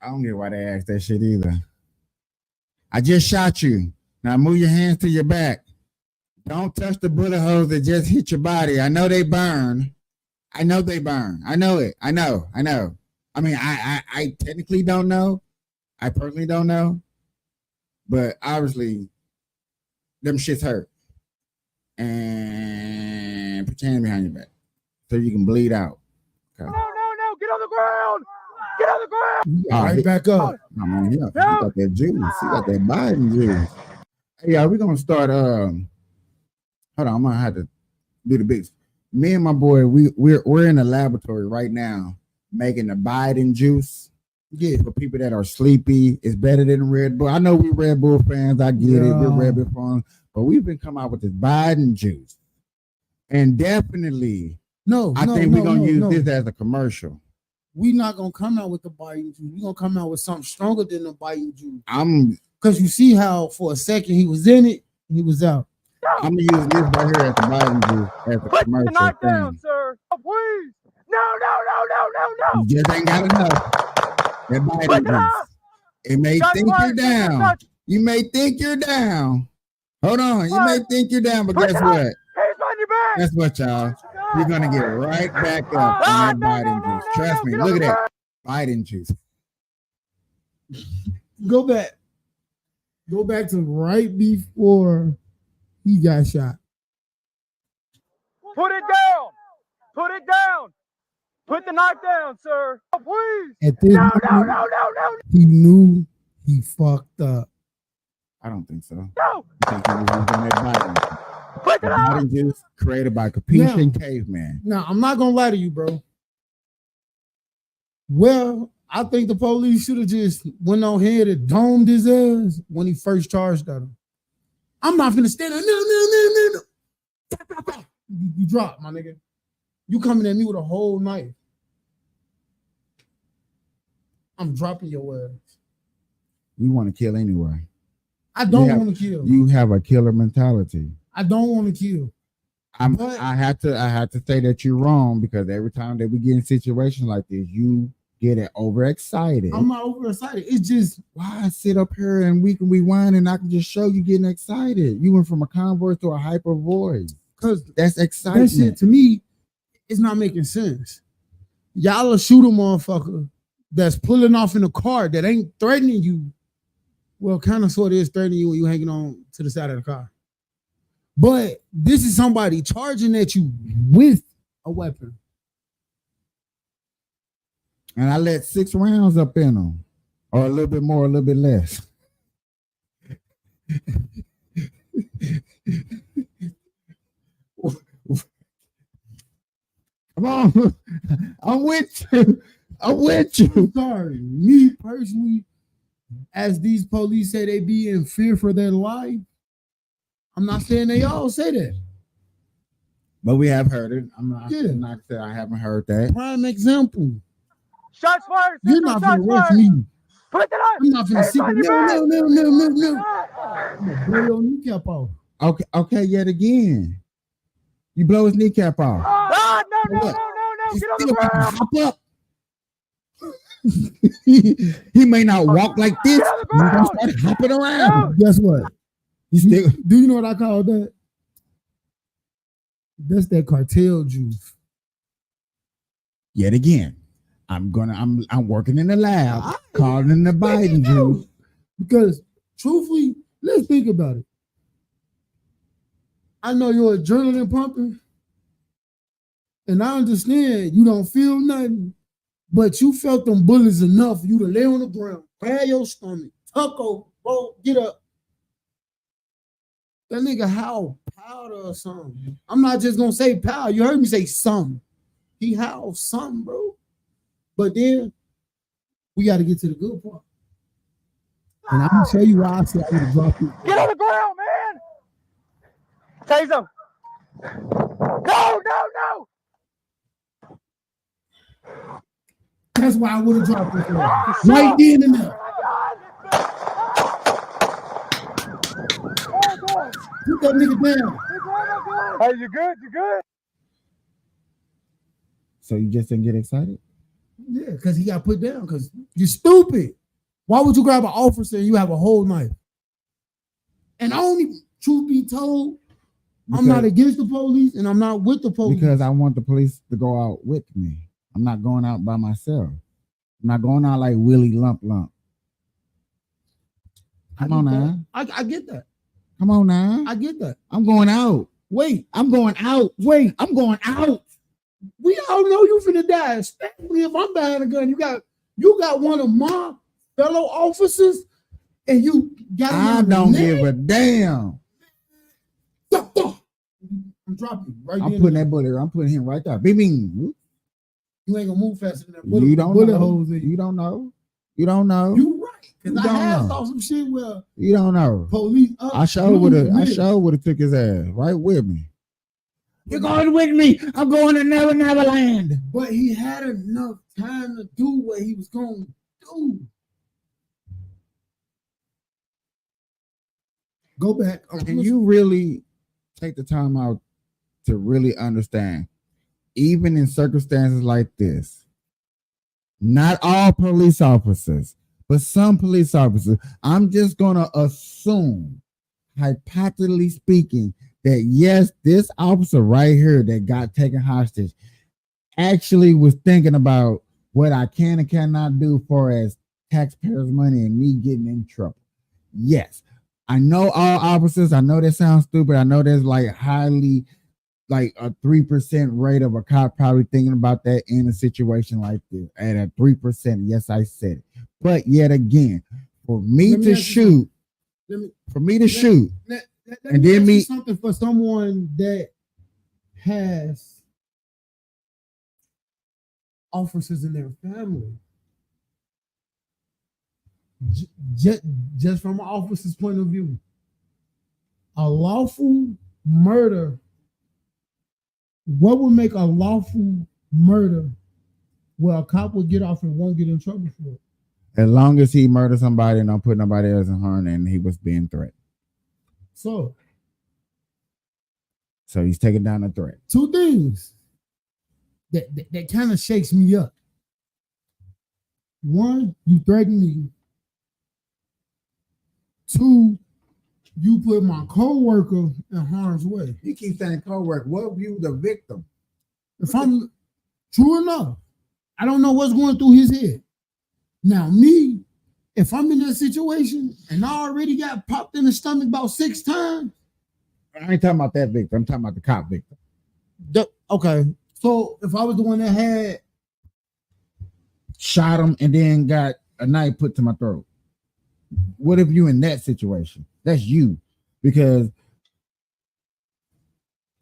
I don't get why they ask that shit either. I just shot you. Now move your hands to your back. Don't touch the bullet holes that just hit your body. I know they burn. I know they burn. I know it. I know. I mean, I technically don't know. I personally don't know. But obviously, them shits hurt. And put your hand behind your back so you can bleed out. Okay. No! Get on the ground! Get on the ground! Right back up. I mean, he got that juice. He got that Biden juice. Hey, y'all, we're gonna start. Hold on, I'm gonna have to do the big. Me and my boy, we're in the laboratory right now making the Biden juice. Yeah, for people that are sleepy, it's better than Red Bull. I know we Red Bull fans. I get it. We're Red Bull fans, but we've been coming out with this Biden juice, and definitely, I think we're gonna use this as a commercial. We not gonna come out with the Biden juice. We're gonna come out with something stronger than the Biden juice. Because you see how for a second he was in it, and he was out. I'm gonna use this right here as the Biden juice as a Put commercial the knife thing. down, sir! Oh, please! No! You just ain't got enough. That Biden juice. It may think you're down. You may think you're down. Hold on. You may think you're down, but guess what? Hands on your back! Guess what, y'all? You're gonna get right back up on that Biden juice. Trust me. Look at that Biden juice. Go back. Go back to right before he got shot. Put it down! Put it down! Put the knife down, sir! Oh, please! At this moment, he knew he fucked up. I don't think so. No! I think he was using that Biden juice created by Capuchin Caveman. Now, I'm not gonna lie to you, bro. Well, I think the police should have just went on ahead and domed his ass when he first charged at him. I'm not gonna stand there. No. You drop, my nigga. You coming at me with a whole knife. I'm dropping your ass. You want to kill anyway. I don't want to kill. You have a killer mentality. I don't want to kill. I have to say that you're wrong, because every time that we get in situations like this, you get it overexcited. I'm not overexcited. It's just, why sit up here and we can rewind and I can just show you getting excited. You went from a calm voice to a hyper voice. Because that's excitement. That shit to me, it's not making sense. Y'all will shoot a motherfucker that's pulling off in a car that ain't threatening you. Well, kind of sort of is threatening you when you hanging on to the side of the car. But this is somebody charging at you with a weapon. And I let 6 rounds up in them. Or a little bit more, a little bit less. Come on. I'm with you. I'm with you. I'm sorry. Me personally, as these police say they be in fear for their life, I'm not saying they all say that. But we have heard it. I'm not saying I haven't heard that. Prime example. Shots fired. You're not going to rush me. Put that on. I'm not going to sit there. No. I'm going to blow your kneecap off. Okay, yet again. You blow his kneecap off. No. Get on the ground. Hop up. He may not walk like this. He's going to start hopping around. Guess what? Do you know what I call that? That's that cartel juice. Yet again, I'm working in the lab, calling in the Biden juice. Because truthfully, let's think about it. I know you're adrenaline pumping, and I understand you don't feel nothing, but you felt them bullets enough for you to lay on the ground, grab your stomach, tuck over, roll, get up. That nigga howl powder or something. I'm not just gonna say powder. You heard me say something. He howled something, bro. But then we got to get to the good part. And I'm gonna tell you why I said I would have dropped it. Get on the ground, man. Tase him. No. That's why I would have dropped it. Right then and there. Put that nigga down. Hey, you good? You good? So you just didn't get excited? Yeah, because he got put down because you're stupid. Why would you grab an officer and you have a whole knife? And only, truth be told, I'm not against the police and I'm not with the police. Because I want the police to go out with me. I'm not going out by myself. I'm not going out like Willie Lump. Come on now. I get that. Come on now. I get that. I'm going out. Wait. I'm going out. Wait. I'm going out. We all know you finna die, especially if I'm behind a gun. You got one of my fellow officers, and you got. I don't give a damn. I'm dropping right. I'm putting that bullet. I'm putting him right there. Bing. You ain't gonna move faster than that bullet. You don't bullet know. Holes in. You don't know. You don't know. You right. Because I have know. thought some shit where you don't know. Police. I sure would have took his ass right with me. You're going with me. I'm going to Neverland. But he had enough time to do what he was going to do. Go back. Can you really take the time out to really understand, even in circumstances like this, not all police officers, but some police officers, I'm just going to assume, hypothetically speaking, that yes, this officer right here that got taken hostage actually was thinking about what I can and cannot do for as taxpayers' money and me getting in trouble. Yes, I know all officers. I know that sounds stupid. I know there's like highly, like a 3% rate of a cop probably thinking about that in a situation like this. At a 3%, yes, I said it. But yet again, for me to shoot, and then me something for someone that has officers in their family. Just from an officer's point of view, a lawful murder. What would make a lawful murder where a cop would get off and won't get in trouble for it? As long as he murdered somebody and don't put nobody else in harm and he was being threatened. So So he's taking down the threat. Two things that kind of shakes me up. One, you threaten me. Two, you put my co-worker in harm's way. You keep saying co-worker. What if you the victim? If I'm true enough, I don't know what's going through his head. Now, me, if I'm in that situation and I already got popped in the stomach about 6 times. I ain't talking about that victim. I'm talking about the cop victim. Okay. So if I was the one that had shot him and then got a knife put to my throat. What if you in that situation? That's you. Because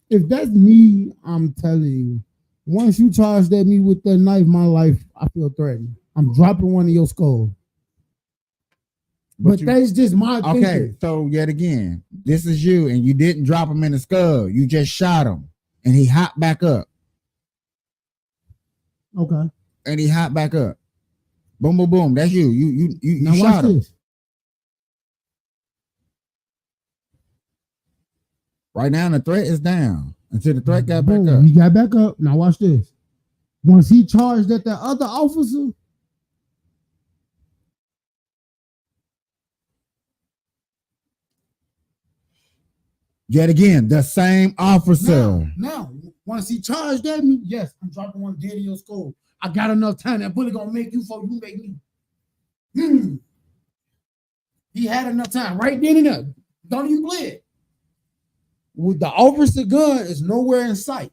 if that's me, I'm telling you, once you charged at me with that knife, my life, I feel threatened. I'm dropping one of your skull. But that's just my thinking. Okay, so yet again, this is you, and you didn't drop him in the skull. You just shot him, and he hopped back up. Okay. And he hopped back up. Boom, boom, boom. That's you. You now shot him. This. Right now, the threat is down until the threat got back up. He got back up. Now watch this. Once he charged at the other officer, yet again, the same officer. Now, once he charged at me, yes, I'm dropping one dead in your skull. I got enough time. That bullet gonna make you before you make me. He had enough time right then and there. Don't even play it. With the officer gun is nowhere in sight.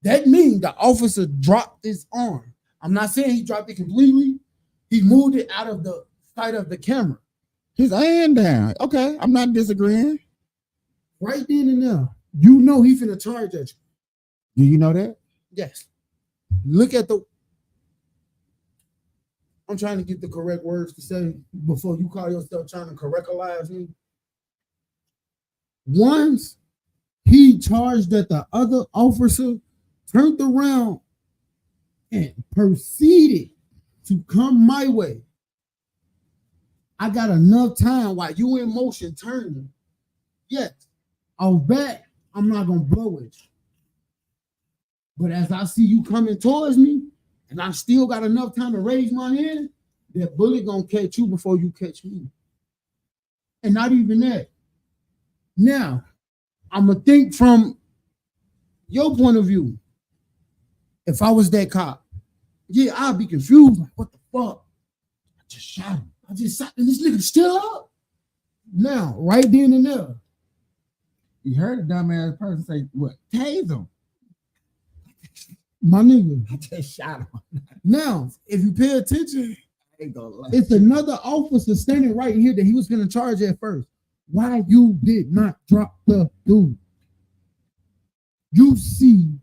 That means the officer dropped his arm. I'm not saying he dropped it completely. He moved it out of the sight of the camera. His hand down. Okay, I'm not disagreeing. Right then and there, you know he finna charge at you. Do you know that? Yes. Look at the. I'm trying to get the correct words to say before you call yourself trying to correctalize me. Once he charged at the other officer, turned around and proceeded to come my way. I got enough time while you in motion turning. Yes, I'll bet I'm not gonna blow it. But as I see you coming towards me, and I still got enough time to raise my hand, that bullet gonna catch you before you catch me. And not even that. Now, I'm gonna think from your point of view. If I was that cop, yeah, I'd be confused. Like, what the fuck? I just shot him. I just shot him. This nigga still up. Now, right then and there. You heard a dumbass person say, what? Tase him. My nigga. I just shot him. Now, if you pay attention, it's another officer standing right here that he was going to charge at first. Why you did not drop the dude? You see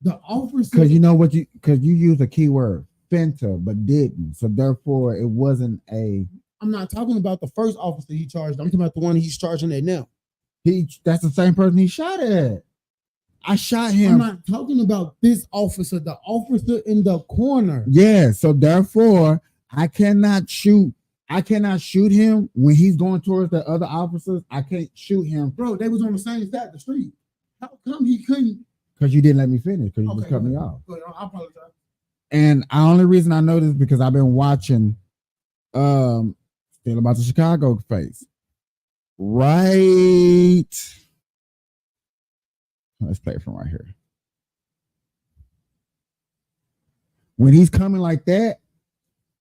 the officer. Because you know what because you used a keyword, fenter, but didn't. So therefore, it wasn't a. I'm not talking about the first officer he charged. I'm talking about the one he's charging at now. That's the same person he shot at. I shot him. I'm not talking about this officer, the officer in the corner. Yeah, so therefore, I cannot shoot him when he's going towards the other officers. I can't shoot him. Bro, they was on the same side of the street. How come he couldn't? Because you didn't let me finish, because you just cut me off. Good, I apologize. And the only reason I know this is because I've been watching still about the Chicago face. Right. Let's play it from right here. When he's coming like that,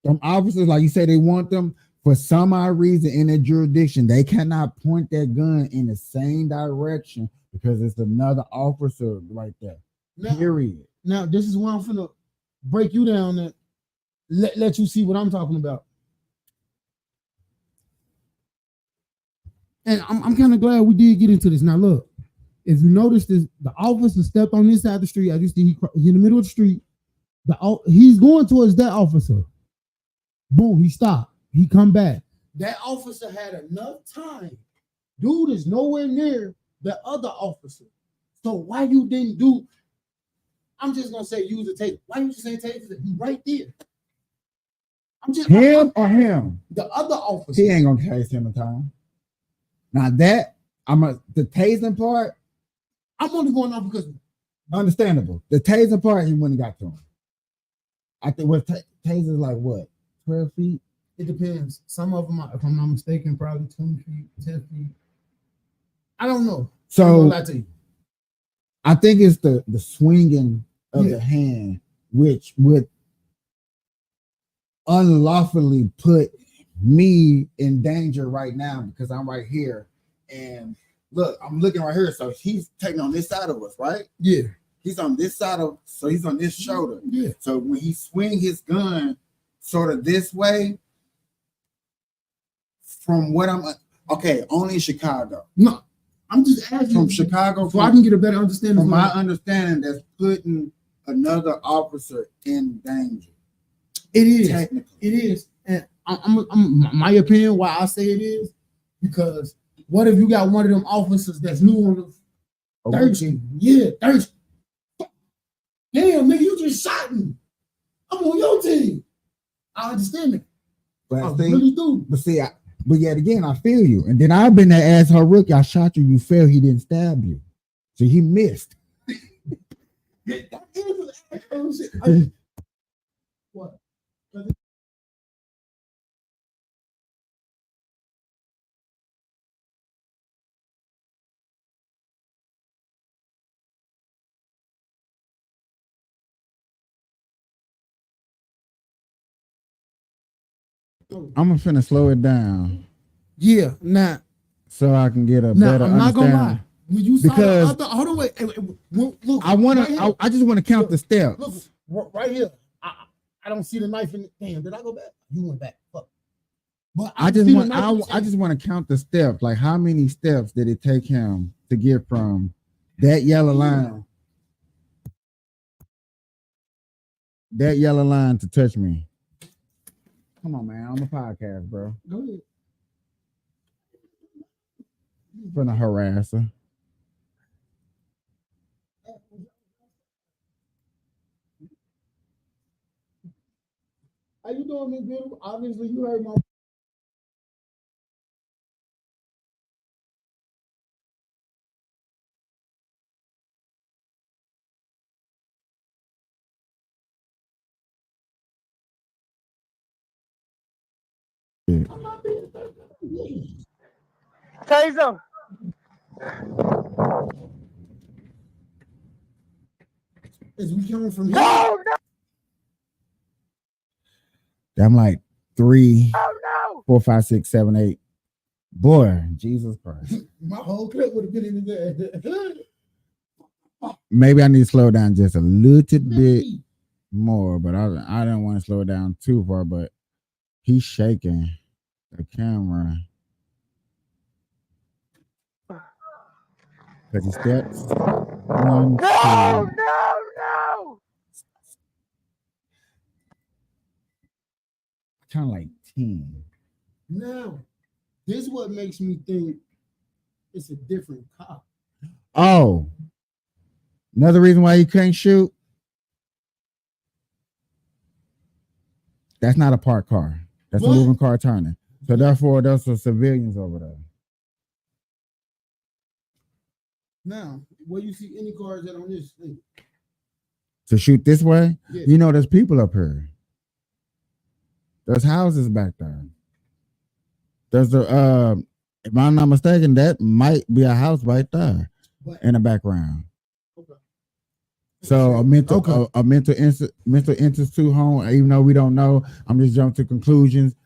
them officers, like you say, they want them for some odd reason in their jurisdiction. They cannot point that gun in the same direction because it's another officer right there. Now, period. Now, this is where I'm finna break you down and let you see what I'm talking about. And I'm kind of glad we did get into this. Now, look, if you notice this, the officer stepped on this side of the street. As you see, he in the middle of the street. He's going towards that officer. Boom, he stopped. He come back. That officer had enough time. Dude is nowhere near the other officer. So why you didn't do? I'm just gonna say use a taser. Why you just say taser? He right there. I'm just him or him. The other officer. He ain't gonna tase him in time. Now that the tasing part, I'm only going off because understandable. The taser part, he wouldn't have got to him. I think what taser's like what 12 feet. It depends. Some of them, if I'm not mistaken, probably 20 feet, 10 feet. I don't know. So I think it's the swinging of the hand, which would unlawfully put me in danger right now because I'm right here. And look, I'm looking right here. So he's taking on this side of us, right? Yeah. He's on this side of, so he's on this shoulder. Yeah. So when he swing his gun sort of this way, from what I'm, okay, only in Chicago. No, I'm just asking. From Chicago. So I can get a better understanding. From my understanding, that's putting another officer in danger. It is. It is. And I'm my opinion, why I say it is, because what if you got one of them officers that's new on the thirsty? Yeah, thirsty. Damn, nigga, you just shot me. I'm on your team. I understand it. But I really do. But yet again, I feel you. And then I've been that asshole rookie. I shot you, you fell, he didn't stab you. So he missed. What? I'm finna slow it down. Yeah, so I can get a better I'm not gonna lie. understanding. When you saw Because hold on, wait. Look, I just want to count the steps. Look, right here. I don't see the knife in the damn. Did I go back? You went back. Fuck. But I just want to count the steps. Like how many steps did it take him to get from that yellow line? That yellow line to touch me. Come on, man. I'm a podcast, bro. Go ahead. For the harasser. How you doing, Miss Beautiful? Obviously, you heard my. Taser. Is we coming from here? No. I'm like 3, Oh no. 4, 5, 6, 7, 8. Boy, Jesus Christ. My whole clip would have been in there. Maybe I need to slow down just a little bit more, but I don't want to slow it down too far. But he's shaking the camera because he steps. 1, 2. No. Kind of like 10. Now, this is what makes me think it's a different cop. Oh, another reason why you can't shoot. That's not a parked car. That's a moving car turning. So therefore, there's some civilians over there. Now, where you see any cars that on this thing? To shoot this way, Yeah. you know, there's people up here. There's houses back there. There's a if I'm not mistaken, that might be a house right there in the background. Okay. So a mental institute home, even though we don't know, I'm just jumping to conclusions.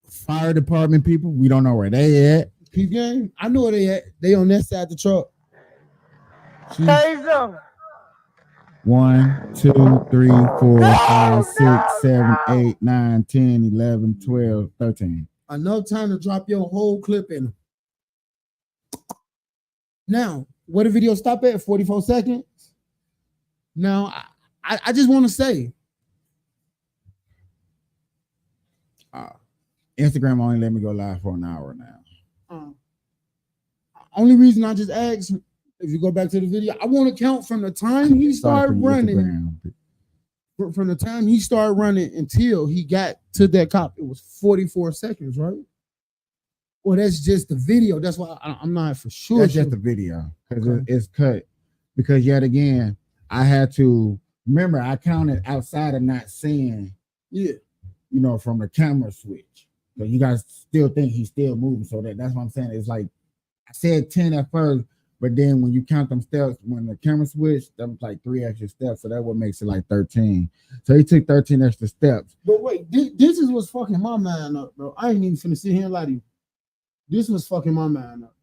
Fire department people, we don't know where they at. Peep game, I know where they at. They on that side of the truck. Taser. 1, 2, 3, 4, 5, 6, 7, 8, 9, 10, 11, 12, 13. Enough time to drop your whole clip in. Now, where the video stop at? 44 seconds. Now, I just want to say, Instagram only let me go live for an hour now. Only reason I just asked, if you go back to the video, I want to count from the time he started running. From the time he started running until he got to that cop, it was 44 seconds, right? Well, that's just the video. That's why I'm not for sure. That's just the video because it's cut. Because yet again, I had to remember I counted outside of not seeing, from the camera switch. But you guys still think he's still moving. So that's what I'm saying. It's like I said 10 at first, but then when you count them steps, when the camera switched, that was like 3 extra steps. So that's what makes it like 13. So he took 13 extra steps. But wait, this is what's fucking my mind up, bro. I ain't even finna sit here and lie to you. This was fucking my mind up.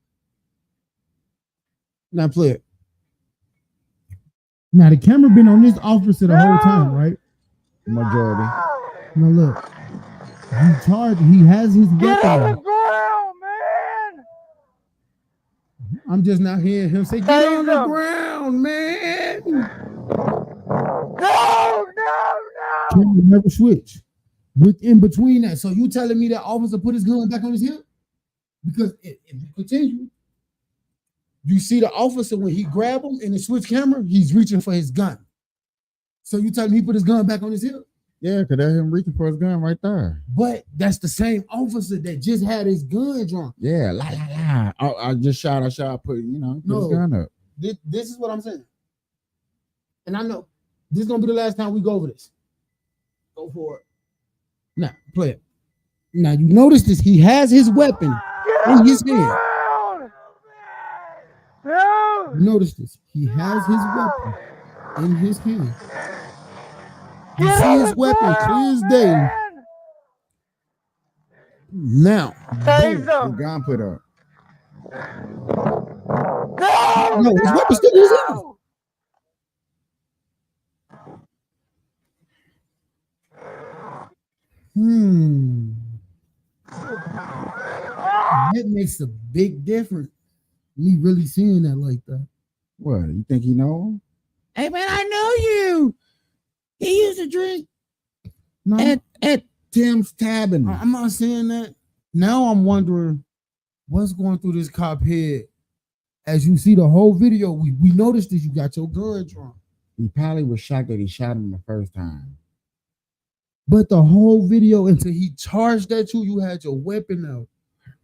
Now play it. Now the camera been on this officer the whole time, right? Majority. Now look, he has his weapon. Get on the ground, man! I'm just not hearing him say, "Get on the ground, man!" No! Camera never switch. In between that, so you telling me that officer put his gun back on his hip? Because if you continue, you see the officer when he grabbed him in the switch camera, he's reaching for his gun. So you telling me he put his gun back on his hip? Yeah, because that's him reaching for his gun right there. But that's the same officer that just had his gun drawn. Yeah, I just shot, put his gun up. This is what I'm saying. And I know this is gonna be the last time we go over this. Go for it. Now, play it. Now you notice this, he has his weapon in his hand. No! Notice this. He has his weapon in his hand. You see his weapon clear as day. Now, Taser the gun put up. No, his weapon still in his hand. That makes a big difference. Me really seeing that like that. What? You think he know him? Hey man, I know you. He used to drink at Tim's Tavern. I'm not saying that. Now I'm wondering what's going through this cop head. As you see the whole video, we noticed that you got your gun drawn. He probably was shocked that he shot him the first time. But the whole video, until he charged at you, you had your weapon out.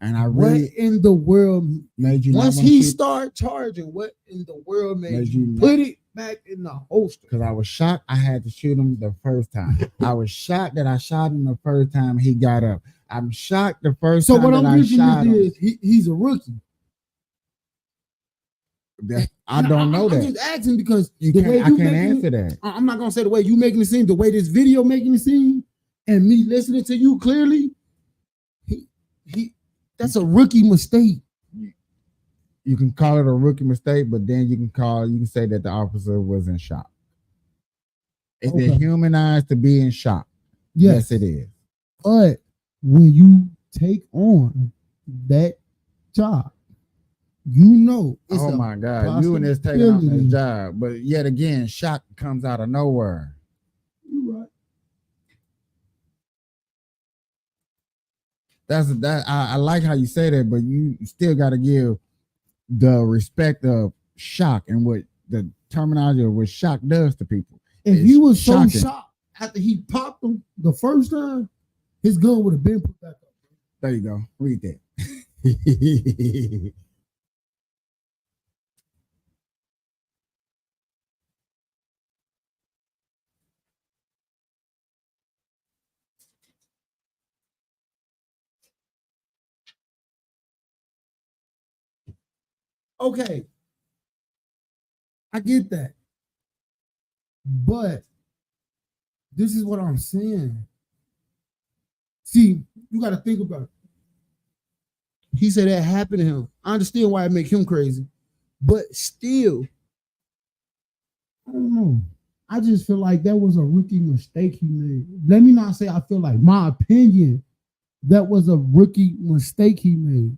And I really, what in the world made you once he started charging? What in the world made you put it back in the holster? Because I was shocked I had to shoot him the first time. I was shocked that I shot him the first time he got up. I'm shocked the first time that I shot him. Is he's a rookie. I don't know that. I'm just asking because I can't answer that. I'm not gonna say the way you making it seem, the way this video making it seem, and me listening to you clearly. That's a rookie mistake. You can call it a rookie mistake, but then you can say that the officer was in shock. It's dehumanized to be in shock. Yes, it is. But when you take on that job, you know it's oh my God, you and this taking on this job. But yet again, shock comes out of nowhere. You're right. I like how you say that, but you still got to give the respect of shock and what the terminology of what shock does to people. If he was so shocked after he popped him the first time, his gun would have been put back up. There you go. Read that. Okay, I get that, but this is what I'm saying. See, you got to think about it. He said that happened to him. I understand why it make him crazy, but still, I don't know. I just feel like that was a rookie mistake he made. Let me not say I feel like, my opinion, that was a rookie mistake he made.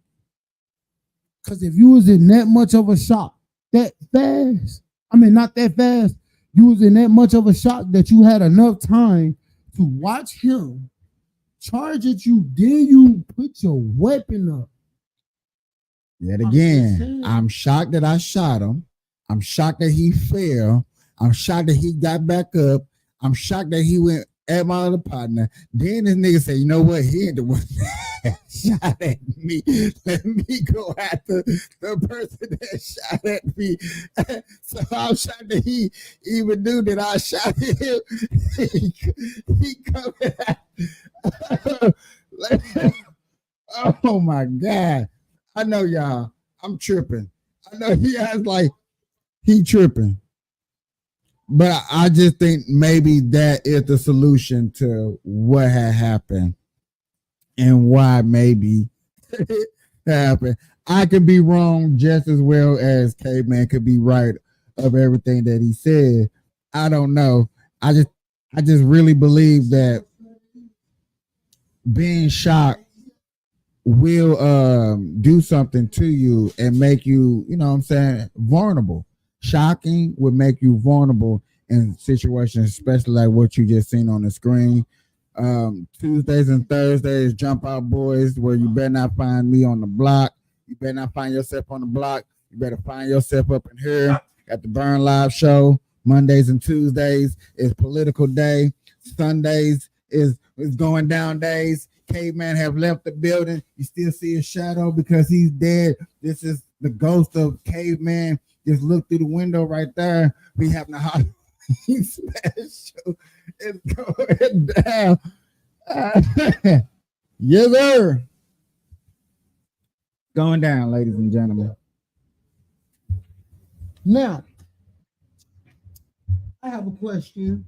Because if you was in that much of a shock that fast, not that fast, you was in that much of a shock that you had enough time to watch him charge at you, then you put your weapon up. Yet again, I'm shocked that I shot him. I'm shocked that he fell. I'm shocked that he got back up. I'm shocked that he went at my other partner. Then this nigga said, you know what? He ain't the one that shot at me. Let me go after the person that shot at me. So I'm shocked that he even knew that I shot him. He coming at oh my God. I know y'all. I'm tripping. I know he has like he tripping. But I just think maybe that is the solution to what had happened and why maybe it happened. I could be wrong just as well as Caveman could be right of everything that he said. I don't know. I just really believe that being shocked will do something to you and make you, you know what I'm saying, vulnerable. Shocking would make you vulnerable in situations, especially like what you just seen on the screen. Tuesdays and Thursdays, Jump Out Boys, where you better not find me on the block. You better not find yourself on the block. You better find yourself up in here at the Burn Live show. Mondays and Tuesdays is political day. Sundays is going down days. Caveman have left the building. You still see his shadow because he's dead. This is the ghost of Caveman. Just look through the window right there. We having a Halloween special. It's going down. Yes, sir. Going down, ladies and gentlemen. Now, I have a question.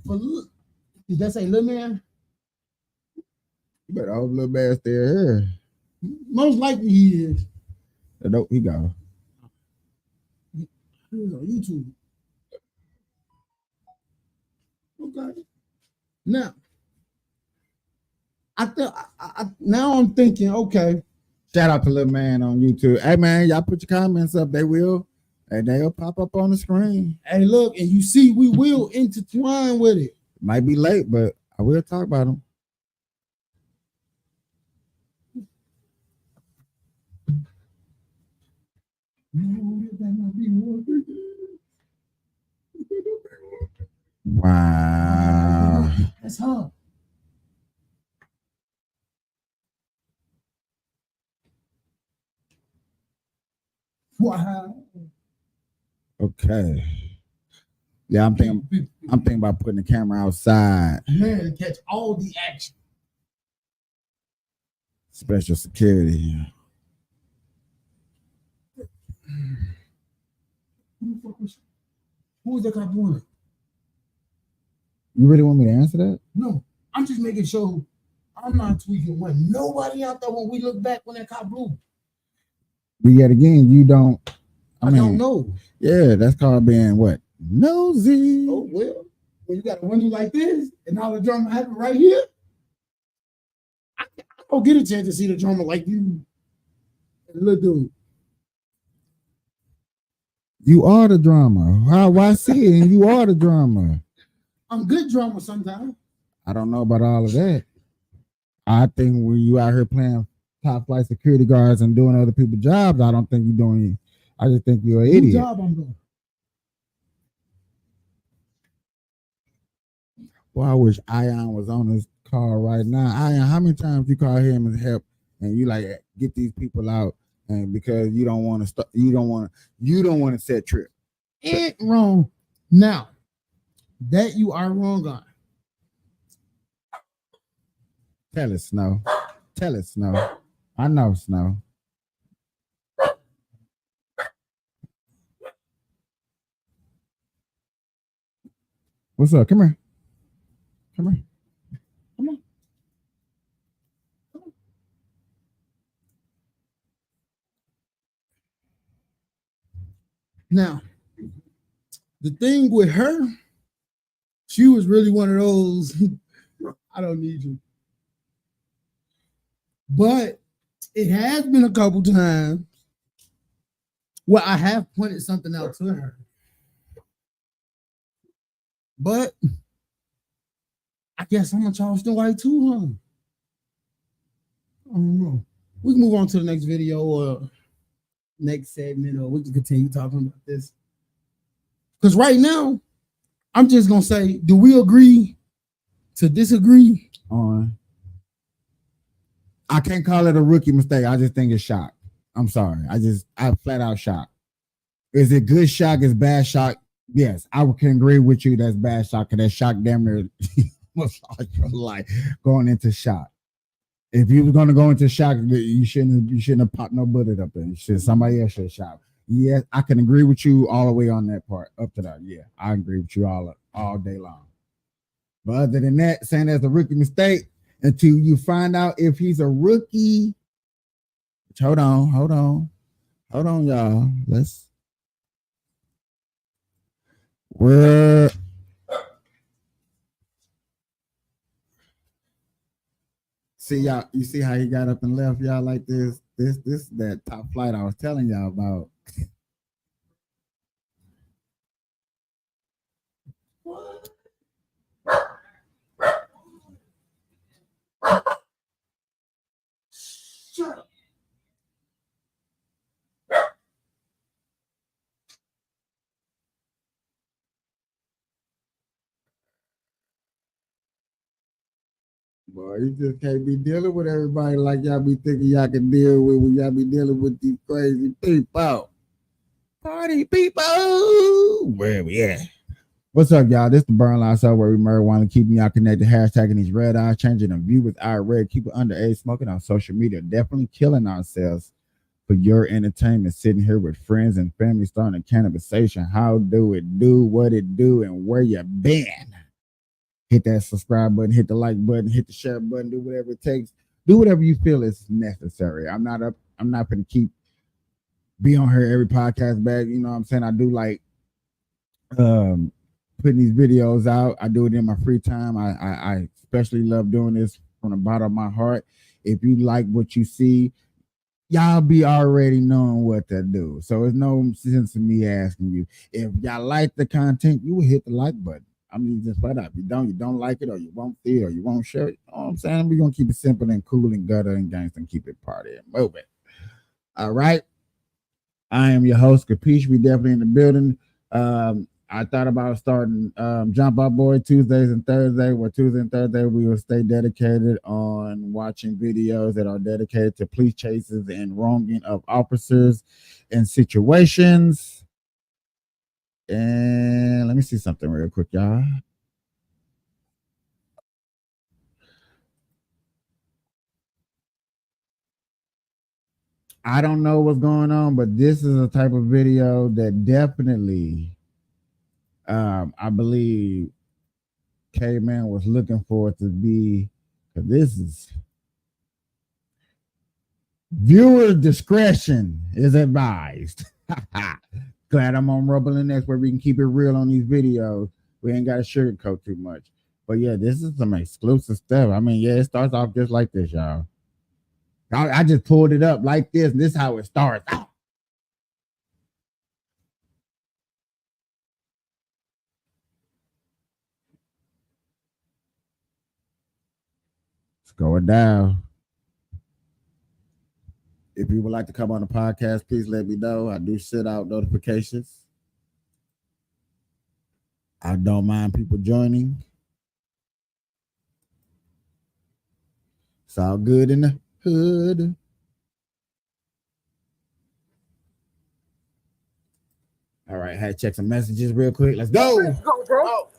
Did that say little man? You better hope little man stay here. Most likely he is. Nope, he gone. He was on YouTube. Okay. Now, now I'm thinking, okay. Shout out to little man on YouTube. Hey man, y'all put your comments up. They will. And they'll pop up on the screen. Hey, look, and you see, we will intertwine with it. Might be late, but I will talk about them. Wow. That's her. Wow. Okay. Yeah, I'm thinking about putting the camera outside. Man, catch all the action. Special security. Who was that cop doing? You really want me to answer that? No, I'm just making sure I'm not tweaking when nobody out there when we look back when that cop blew. But yet again, you don't. I don't know. Yeah, that's called being what? Nosy. Oh, well, when you got a window like this and all the drama happen right here, I don't get a chance to see the drama like you. Little dude. You are the drama. Why see it? And you are the drama. I'm good drama sometimes. I don't know about all of that. I think when you out here playing top flight security guards and doing other people's jobs, I don't think you're doing it. I just think you're an idiot. What job I'm doing? Well, I wish Ion was on this call right now. Ion, how many times you call him and help and you like get these people out and because you don't want to start, you don't want to set trip. Ain't wrong. Now, that you are wrong on. Tell it, Snow. Tell it, Snow. I know, Snow. What's up? Come here. Come here. Come on. Now, the thing with her, she was really one of those, I don't need you. But it has been a couple times where I have pointed something out to her. But I guess I'm gonna charge the white too, huh? I don't know. We can move on to the next video or next segment, or we can continue talking about this. Because right now, I'm just gonna say, do we agree to disagree on? I can't call it a rookie mistake. I just think it's shock. I'm sorry. I flat out shocked. Is it good shock? Is bad shock? Yes, I can agree with you. That's bad shock. Cause that shock damn near was like going into shock. If you were going to go into shock, you shouldn't have popped no bullet up there. Somebody else should have shot. Yeah, I can agree with you all the way on that part up to that. Yeah, I agree with you all day long. But other than that, saying that's a rookie mistake until you find out if he's a rookie. Hold on, y'all. We're see y'all. You see how he got up and left y'all like this? This that top flight I was telling y'all about. Shut up. Boy, you just can't be dealing with everybody like y'all be thinking y'all can deal with when y'all be dealing with these crazy people. Party people. Where we at? What's up, y'all? This is the Burn Line Show where we marijuana keeping y'all connected. Hashtagging these red eyes, changing the view with our red. Keep it underage smoking on social media. Definitely killing ourselves for your entertainment. Sitting here with friends and family starting a cannabisation. How do it do, what it do, and where you been? Hit that subscribe button, hit the like button, hit the share button, do whatever it takes. Do whatever you feel is necessary. I'm not going to be on here every podcast back. You know what I'm saying? I do like putting these videos out. I do it in my free time. I especially love doing this from the bottom of my heart. If you like what you see, y'all be already knowing what to do. So it's no sense in me asking you. If y'all like the content, you will hit the like button. I mean, just flat out. If you don't like it, or you won't see it, or you won't share it. You know what I'm saying? We're going to keep it simple and cool and gutter and gangster and keep it party and moving. All right. I am your host, Capiche. We definitely in the building. I thought about starting Jump Out Boy Tuesdays and Thursdays. Well, Tuesday and Thursday, we will stay dedicated on watching videos that are dedicated to police chases and wronging of officers and situations. And let me see something real quick, y'all. I don't know what's going on, but this is a type of video that definitely, I believe, K-Man was looking for it to be. This is viewer discretion is advised. Glad I'm on Rumbling Next where we can keep it real on these videos. We ain't got to sugarcoat too much. But yeah, this is some exclusive stuff. I mean, yeah, it starts off just like this, y'all. I just pulled it up like this, and this is how it starts. It's going down. If you would like to come on the podcast, please let me know. I do send out notifications. I don't mind people joining. It's all good in the hood. All right, had to check some messages real quick. Let's go. Let's go, bro.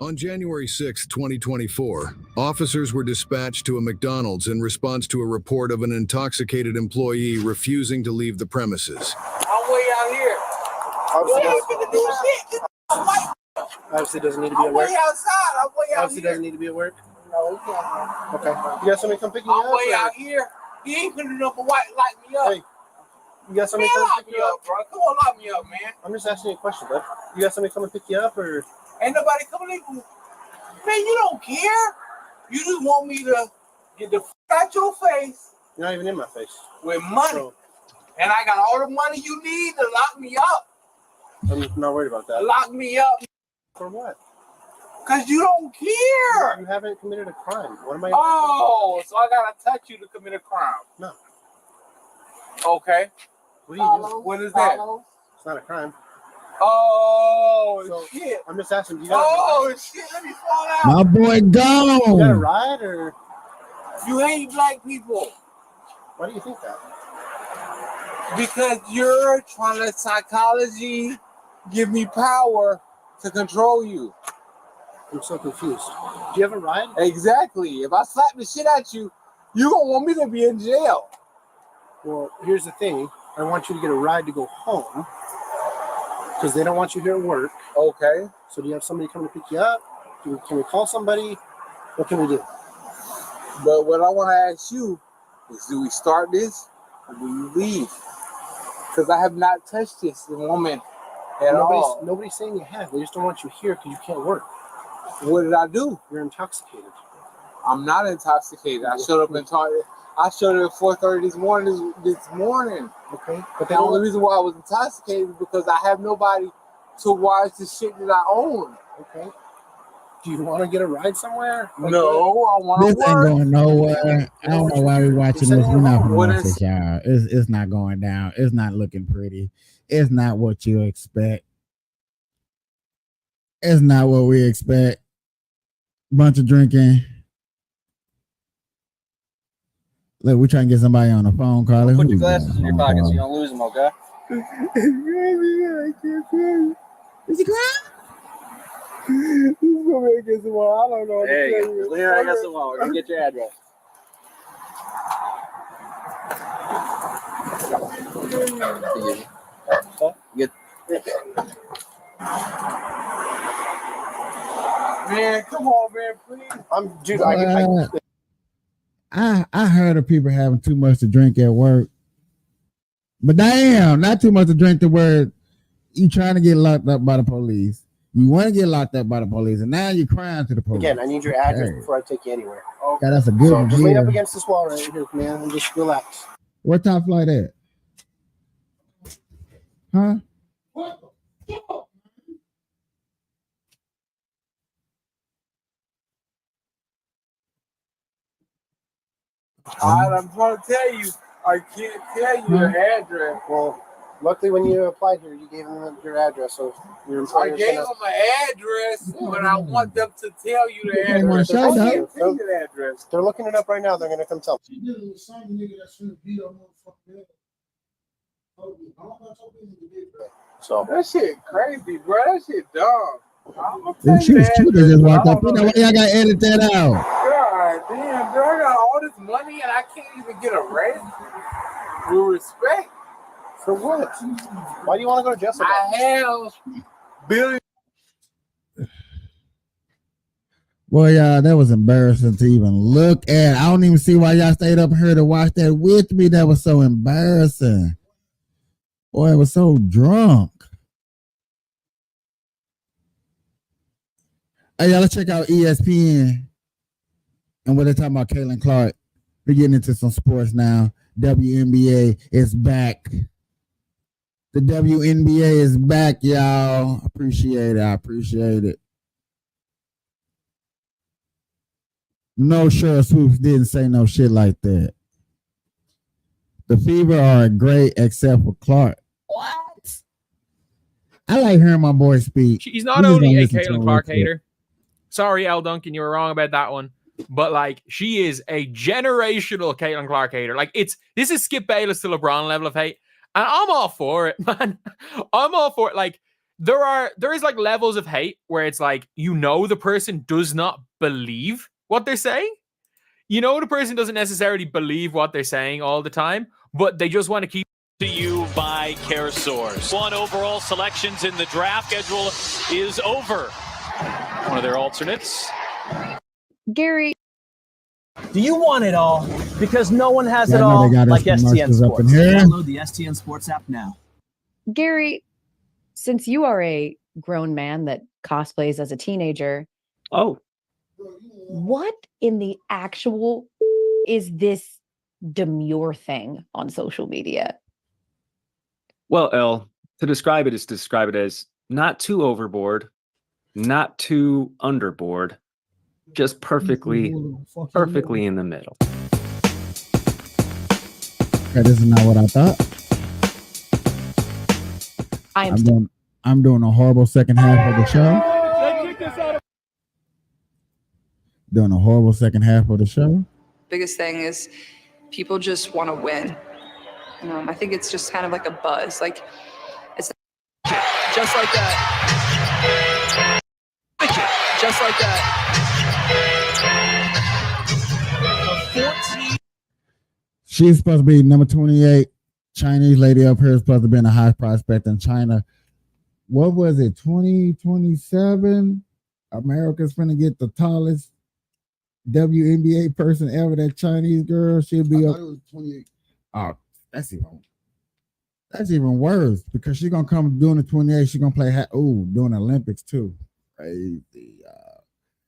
On January 6, 2024, officers were dispatched to a McDonald's in response to a report of an intoxicated employee refusing to leave the premises. I'm way out here. Obviously doesn't need to be at work. I'm way outside. I'm way out Obviously here. doesn't need to be at work. No, he can't. Okay. You got somebody come pick you up? I'm way or- out here. He ain't gonna do no but white light me up. Hey, you got somebody Man, come lock pick me you up, up? bro. Come on, lock me up, man. I'm just asking you a question, bud. You got somebody come and pick you up, or? Ain't nobody coming in. Man, you don't care. You just want me to get the f out your face. You're not even in my face. With money. So, and I got all the money you need to lock me up. I'm not worried about that. Lock me up. For what? Because you don't care. You haven't committed a crime. What am I? Oh, so I got to touch you to commit a crime. No. Okay. What do you do? What is that? It's not a crime. Oh, So, shit. I'm just asking, do you got Oh, shit. Let me fall out. My boy You got a gone. ride, or You hate black people why do you think that? because you're trying to psychology give me power to control you. I'm so confused. Do you have a ride? Exactly. If I slap the shit at you, you gonna want me to be in jail. Well, here's the thing. I want you to get a ride to go home because they don't want you here at work. Okay. So do you have somebody come to pick you up? Can we call somebody? What can we do? But what I want to ask you is, do we start this or do you leave? Because I have not touched this woman at all. Nobody's saying you have. They just don't want you here because you can't work. What did I do? You're intoxicated. I'm not intoxicated. I showed up I showed up at 4:30 this morning. Okay. But the only reason why I was intoxicated is because I have nobody to watch the shit that I own. Okay. Do you want to get a ride somewhere? No, I want This to ain't work. going nowhere. I don't know why we watching this. We're not gonna watch this, y'all. It's not going down. It's not looking pretty. It's not what you expect. It's not what we expect. Bunch of drinking. Look, we're trying to get somebody on the phone, Carly. Put your glasses in your pocket so you don't lose them, okay? Is he crying? He's gonna make it some more. I don't know. There you go. Leon, I got some more. We're gonna get your address. Get. Man, come on, man, please. I heard of people having too much to drink at work. But damn, not too much to drink to where you trying to get locked up by the police. You want to get locked up by the police, and now you're crying to the police. Again, I need your address before I take you anywhere. God, that's a good one. Just lean up against this wall right here, man, and just relax. Where top flight at? Huh? I'm trying to tell you, I can't tell you the address. Well, luckily when you applied here, you gave them your address, so your I employer gave them an address, but I want them to tell you the address. I can't tell you the address. They're looking it up right now. They're gonna come tell me. She did it with some nigga that's finna beat up motherfucker. So that shit crazy, bro. That shit dumb. I'm gonna Them tell you the shoes too, they address. just but I walked up don't in know there. Why y'all gotta edit that out? God damn, bro, I got all this money and I can't even get a raise. With respect. For what? Why do you want to go to Jessica? I have billions. Boy, y'all, that was embarrassing to even look at. I don't even see why y'all stayed up here to watch that with me. That was so embarrassing. Boy, I was so drunk. Hey, y'all, let's check out ESPN and what they're talking about. Caitlin Clark. We're getting into some sports now. WNBA is back. The WNBA is back, y'all. Appreciate it. I appreciate it. No, Cheryl Swoops didn't say no shit like that. The Fever are great except for Clark. What? I like hearing my boy speak. He's not only a Caitlin Clark hater. Sorry, Al Duncan, you were wrong about that one. But like, she is a generational Caitlin Clark hater. Like, this is Skip Bayless to LeBron level of hate, and I'm all for it, man. I'm all for it. Like, there is like levels of hate where it's like, you know, the person does not believe what they're saying. You know, the person doesn't necessarily believe what they're saying all the time, but they just want to keep. To you by CareSource. 1 overall selections in the draft schedule is over. One of their alternates. Gary, do you want it all? Because no one has it know all they got like us STN commercials up in Sports. here. Download the STN Sports app now. Gary, since you are a grown man that cosplays as a teenager, what in the actual is this demure thing on social media? Well, Elle, to describe it is to describe it as not too overboard, not too underboard, just perfectly in the middle. Okay, this is not what I thought. I'm doing a horrible second half of the show. Doing a horrible second half of the show. Biggest thing is people just want to win. I think it's just kind of like a buzz. Like, it's just like that. Just like that. She's supposed to be number 28. Chinese lady up here is supposed to be a high prospect in China. What was it? 2027? America's finna get the tallest WNBA person ever. That Chinese girl. She'll be up. 28. Oh, that's even worse because she's gonna come doing the 28. She's gonna play doing Olympics too. Crazy.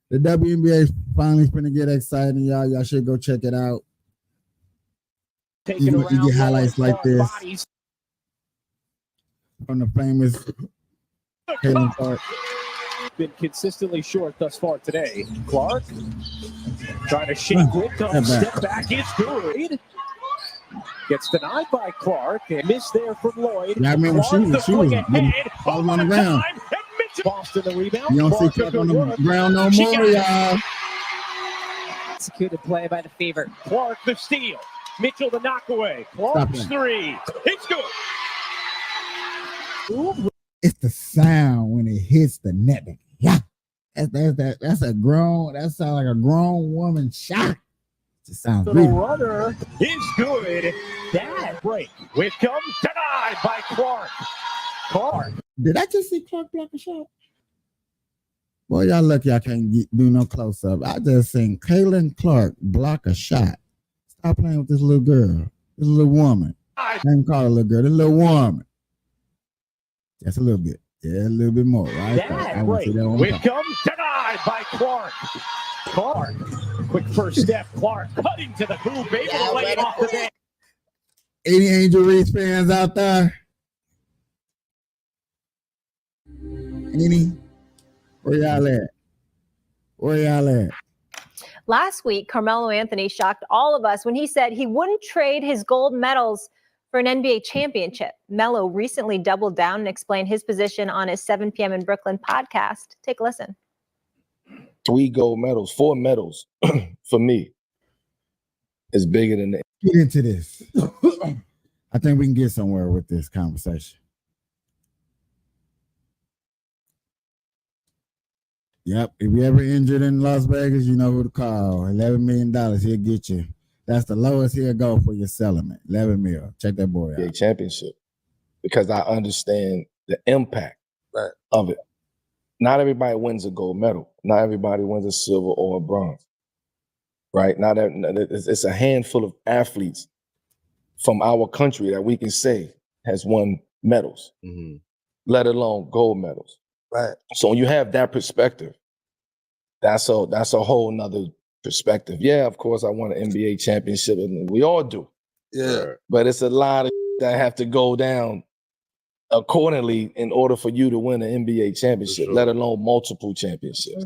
The WNBA is finally finna get exciting, y'all. Y'all should go check it out. You get highlights like this from the famous Caitlin Clark. Been consistently short thus far today. Clark trying to shake with step back is good. Gets denied by Clark and missed there from Lloyd. Yeah, I remember she was all on the ground. Boston the rebound. You don't see Clark on the ground no more, y'all. Executed play by the Fever. Clark the steal. Mitchell the knockaway. Clark's three. It's good. Ooh. It's the sound when it hits the net. Yeah, that's a grown. That sounds like a grown woman shot. It sounds The really. runner is good. That break. With comes denied by Clark. Clark. Did I just see Clark block a shot? Boy, y'all lucky I can't do no close up. I just seen Caitlin Clark block a shot. Stop playing with this little girl, this little woman. I didn't call her a little girl, this little woman. Just a little bit. Yeah, a little bit more, right? That break. With comes denied by Clark. Clark. Quick first step. Clark cutting to the hoop, able to lay it off the bench. Any Angel Reese fans out there? Any? Where y'all at? Where y'all at? Last week, Carmelo Anthony shocked all of us when he said he wouldn't trade his gold medals for an NBA championship. Melo recently doubled down and explained his position on his 7 p.m. in Brooklyn podcast. Take a listen. 3 gold medals, 4 medals for me is bigger than that. Get into this. I think we can get somewhere with this conversation. Yep. If you ever injured in Las Vegas, you know who to call. $11 million, he'll get you. That's the lowest he'll go for your settlement. 11 mil. Check that boy out. Championship. Because I understand the impact of it. Not everybody wins a gold medal. Not everybody wins a silver or a bronze. Right? It's a handful of athletes from our country that we can say has won medals, let alone gold medals. Right. So when you have that perspective, that's a whole nother perspective. Yeah, of course, I won an NBA championship, and we all do. Yeah. But it's a lot of that have to go down accordingly in order for you to win an NBA championship, let alone multiple championships.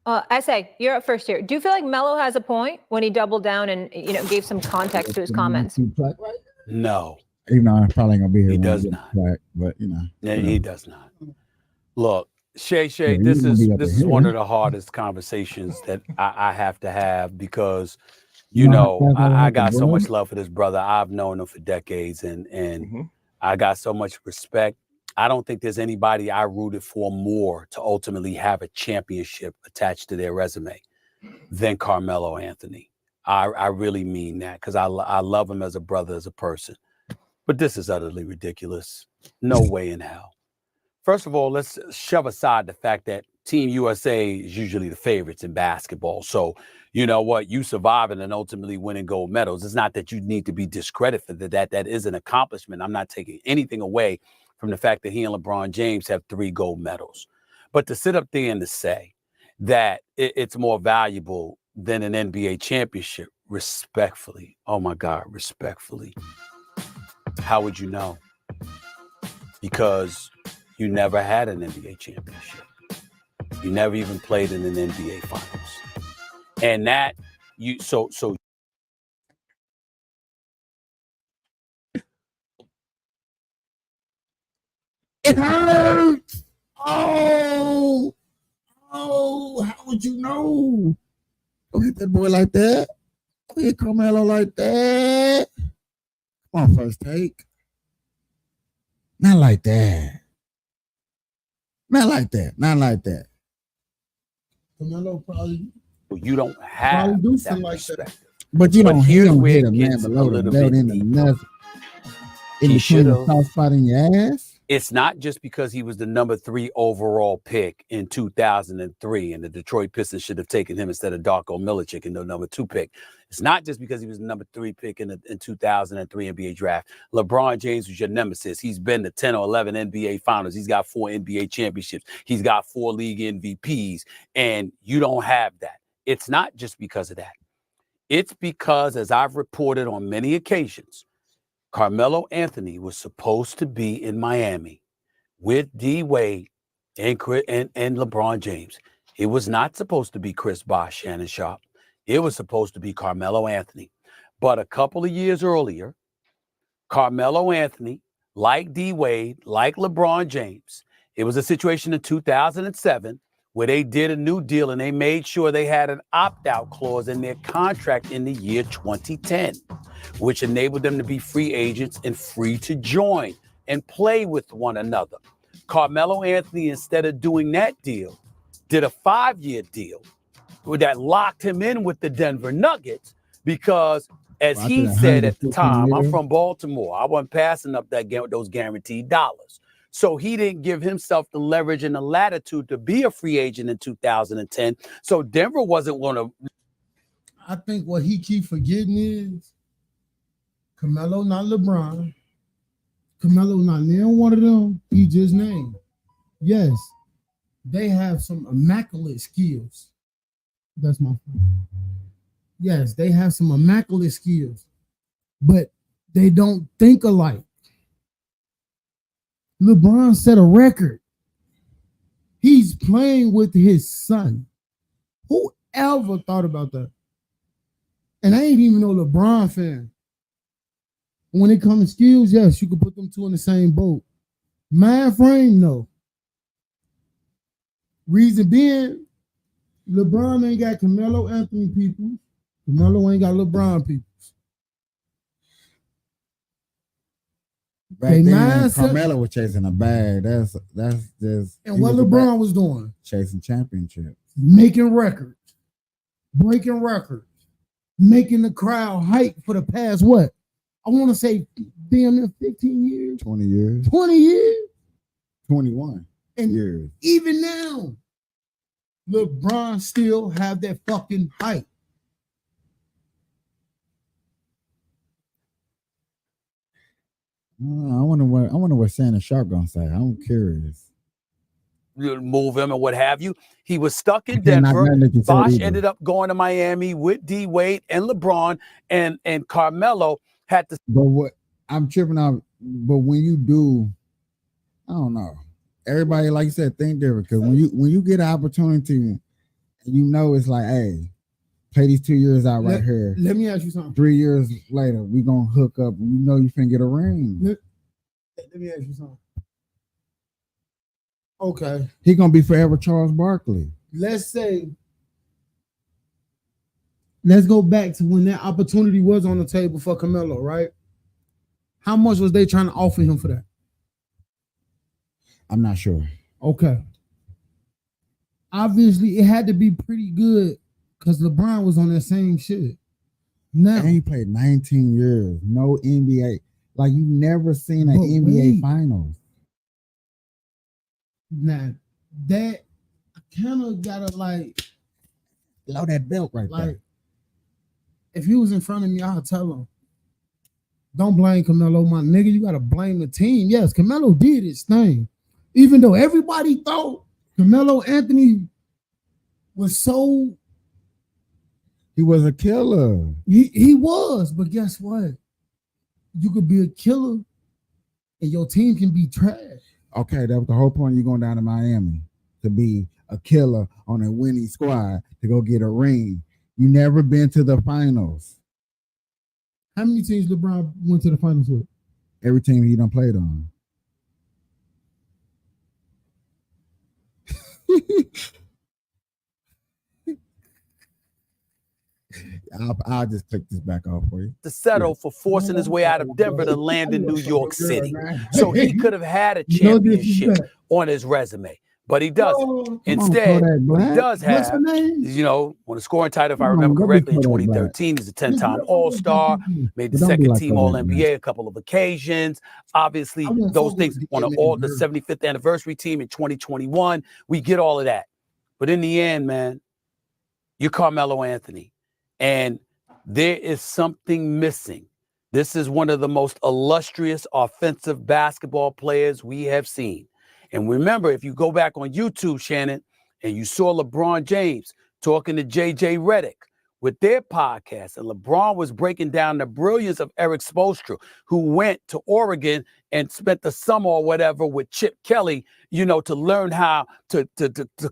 I say, you're up first here. Do you feel like Melo has a point when he doubled down and gave some context to his comments? No. I'm probably gonna be here. He does not. But he does not. Look, Shay, this is one of the hardest conversations that I have to have because, I got so much love for this brother. I've known him for decades, and I got so much respect. I don't think there's anybody I rooted for more to ultimately have a championship attached to their resume than Carmelo Anthony. I really mean that because I love him as a brother, as a person. But this is utterly ridiculous. No way in hell. First of all, let's shove aside the fact that Team USA is usually the favorites in basketball. So, you know what? You surviving and ultimately winning gold medals. It's not that you need to be discredited for that. That is an accomplishment. I'm not taking anything away from the fact that he and LeBron James have 3 gold medals. But to sit up there and to say that it's more valuable than an NBA championship, respectfully, oh my God, respectfully, how would you know? Because you never had an NBA championship. You never even played in an NBA finals. And that so It hurts. Oh, how would you know? Don't hit that boy like that. Don't hit Carmelo like that. Come on, first take. Not like that. Not like that. Not like that. Carmelo probably You don't have do that feel like perspective. But you don't here's don't where hit it a man gets a below the little belt bit in the deeper. nuts. In He between the should've. soft spot in your ass. It's not just because he was the number 3 overall pick in 2003 and the Detroit Pistons should have taken him instead of Darko Milicic in the number 2 pick. It's not just because he was the number 3 pick in 2003 NBA draft. LeBron James was your nemesis. He's been to 10 or 11 NBA finals. He's got 4 NBA championships. He's got 4 league MVPs, and you don't have that. It's not just because of that. It's because, as I've reported on many occasions, Carmelo Anthony was supposed to be in Miami with D. Wade and LeBron James. It was not supposed to be Chris Bosh, Shannon Sharp. It was supposed to be Carmelo Anthony. But a couple of years earlier, Carmelo Anthony, like D. Wade, like LeBron James, it was a situation in 2007 where they did a new deal and they made sure they had an opt-out clause in their contract in the year 2010, which enabled them to be free agents and free to join and play with one another. Carmelo Anthony, instead of doing that deal, did a 5-year deal that locked him in with the Denver Nuggets because, as he said at the time, I'm from Baltimore. I wasn't passing up those guaranteed dollars. So he didn't give himself the leverage and the latitude to be a free agent in 2010. So Denver wasn't going to. I think what he keep forgetting is Carmelo, not LeBron. Carmelo, not near one of them. He just named. Yes, they have some immaculate skills. That's my point. Yes, they have some immaculate skills, but they don't think alike. LeBron set a record. He's playing with his son. Who ever thought about that? And I ain't even no LeBron fan. When it comes to skills, yes, you can put them two in the same boat. Mind frame, no. Reason being, LeBron ain't got Carmelo Anthony people. Carmelo ain't got LeBron people. Back then, Carmelo was chasing a bag. That's just. And what LeBron was doing? Chasing championships. Making records. Breaking records. Making the crowd hype for the past what? I want to say damn near 15 years. 20 years. 20 years. 21 years. Even now, LeBron still have that fucking hype. I wonder what Shannon Sharp gonna say. I'm curious. Move him and what have you. He was stuck in Denver. Bosh ended up going to Miami with D. Wade and LeBron, and Carmelo had to. But what I'm tripping out. But when you do, I don't know. Everybody, like you said, think different. Because when you get an opportunity, and you know it's like, hey, play these 2 years out right here. Let me ask you something. 3 years later, we gonna hook up. You know you finna get a ring. Let me ask you something. Okay. He gonna be forever Charles Barkley. Let's go back to when that opportunity was on the table for Carmelo, right? How much was they trying to offer him for that? I'm not sure. Okay. Obviously, it had to be pretty good because LeBron was on that same shit. Now and he played 19 years, no NBA. Like you never seen an NBA finals. Now that I kind of gotta like blow that belt right there. If he was in front of me, I'll tell him, don't blame Carmelo, my nigga. You gotta blame the team. Yes, Carmelo did his thing. Even though everybody thought Carmelo Anthony was so. He was a killer. He was, but guess what? You could be a killer and your team can be trash. Okay, that was the whole point. You going down to Miami to be a killer on a winning squad to go get a ring. You never been to the finals. How many teams LeBron went to the finals with? Every team he done played on. I'll just click this back off for you. To settle for forcing his way out of Denver to land in New York City. So he could have had a championship on his resume, but he doesn't. Instead, what he does have is, won a scoring title, if I remember correctly, in 2013. He's a 10-time All-Star, made the second team All-NBA a couple of occasions. Obviously, those things on the 75th anniversary team in 2021. We get all of that. But in the end, man, you're Carmelo Anthony. And there is something missing. This is one of the most illustrious offensive basketball players we have seen. And remember, if you go back on YouTube, Shannon, and you saw LeBron James talking to JJ Redick with their podcast, and LeBron was breaking down the brilliance of Eric Spoelstra, who went to Oregon and spent the summer or whatever with Chip Kelly, to learn how to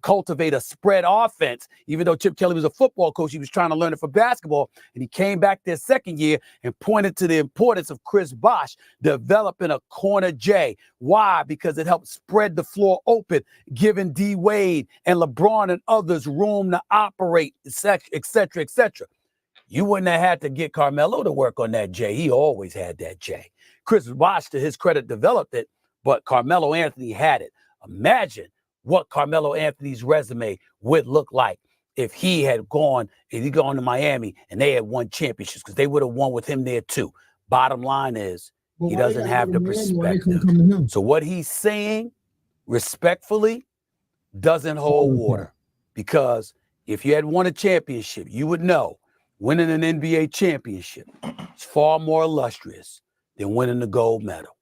cultivate a spread offense. Even though Chip Kelly was a football coach, he was trying to learn it for basketball. And he came back their second year and pointed to the importance of Chris Bosh developing a corner J. Why? Because it helped spread the floor open, giving D Wade and LeBron and others room to operate, et cetera, et cetera. You wouldn't have had to get Carmelo to work on that J. He always had that J. Chris Bosh, to his credit, developed it, but Carmelo Anthony had it. Imagine what Carmelo Anthony's resume would look like if he had gone to Miami and they had won championships, because they would have won with him there too. Bottom line is, he doesn't have the perspective. So what he's saying, respectfully, doesn't hold water. Because if you had won a championship, you would know winning an NBA championship is far more illustrious than winning the gold medal.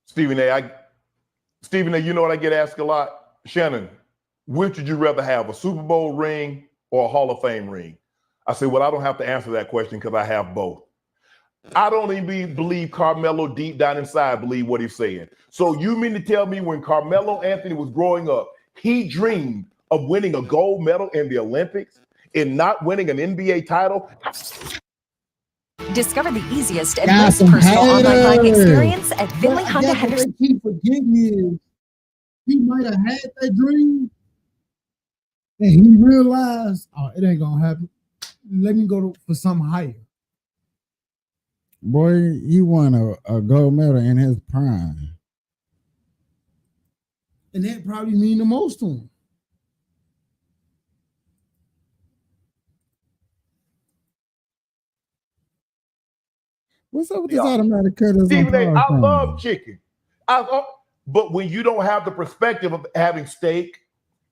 Stephen A., you know what I get asked a lot? Shannon, which would you rather have, a Super Bowl ring or a Hall of Fame ring? I said, well, I don't have to answer that question because I have both. I don't even believe Carmelo deep down inside believe what he's saying. So you mean to tell me when Carmelo Anthony was growing up, he dreamed of winning a gold medal in the Olympics and not winning an NBA title? Discover the easiest and most personal online buying experience at Finley Honda Henderson. What keep forgetting is he might have had that dream and he realized, oh, it ain't gonna happen. Let me go for something higher. Boy, he won a gold medal in his prime. And that probably mean the most to him. What's up with this automatic cutters? Stephen A., I love chicken. But when you don't have the perspective of having steak,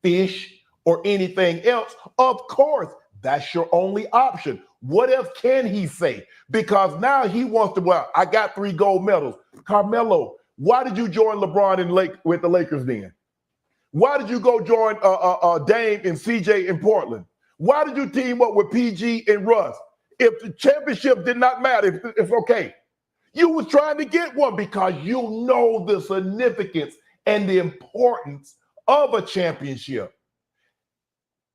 fish, or anything else, of course, that's your only option. What else can he say? Because now he wants to, well, I got 3 gold medals. Carmelo, why did you join LeBron with the Lakers then? Why did you go join Dame and CJ in Portland? Why did you team up with PG and Russ? If the championship did not matter, it's okay. You was trying to get one because you know the significance and the importance of a championship.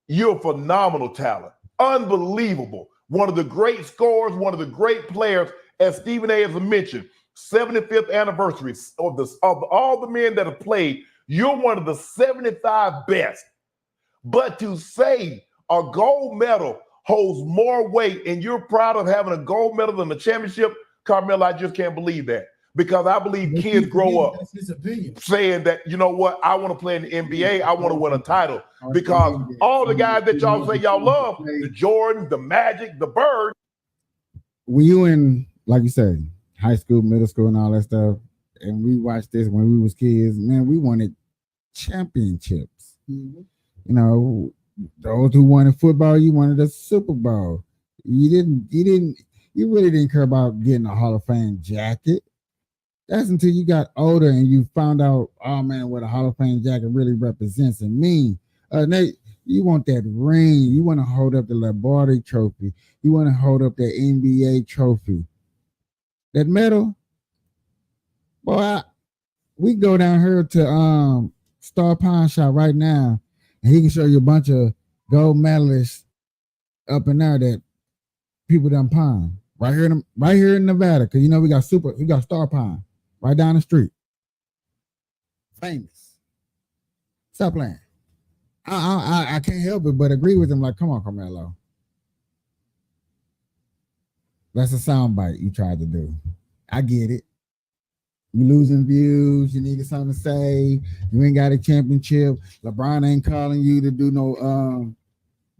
You're a phenomenal talent. Unbelievable. One of the great scorers, one of the great players, as Stephen A. has mentioned, 75th anniversary of all the men that have played, you're one of the 75 best. But to say a gold medal holds more weight and you're proud of having a gold medal than a championship, Carmelo, I just can't believe that. Because I believe kids grow up saying that, you know what, I want to play in the NBA, I want to win a title. Because all the guys that y'all say y'all love, the Jordan, the Magic, the Bird. When you in, like you said, high school, middle school, and all that stuff, and we watched this when we was kids, man, we wanted championships. Mm-hmm. You know, those who wanted football, you wanted a Super Bowl. You really didn't care about getting a Hall of Fame jacket. That's until you got older and you found out, oh man, what a Hall of Fame jacket really represents and means. Nate, you want that ring. You want to hold up the Lombardi trophy. You want to hold up that NBA trophy. That medal, boy, we go down here to Star Pawn Shop right now, and he can show you a bunch of gold medalists up in there that people done pawn right here in Nevada. Cause you know we got Star Pawn right down the street. famous. Stop playing. I can't help it but agree with him. Like, come on, Carmelo. That's a soundbite you tried to do. I get it. You losing views. You needed something to say. You ain't got a championship. LeBron ain't calling you to do no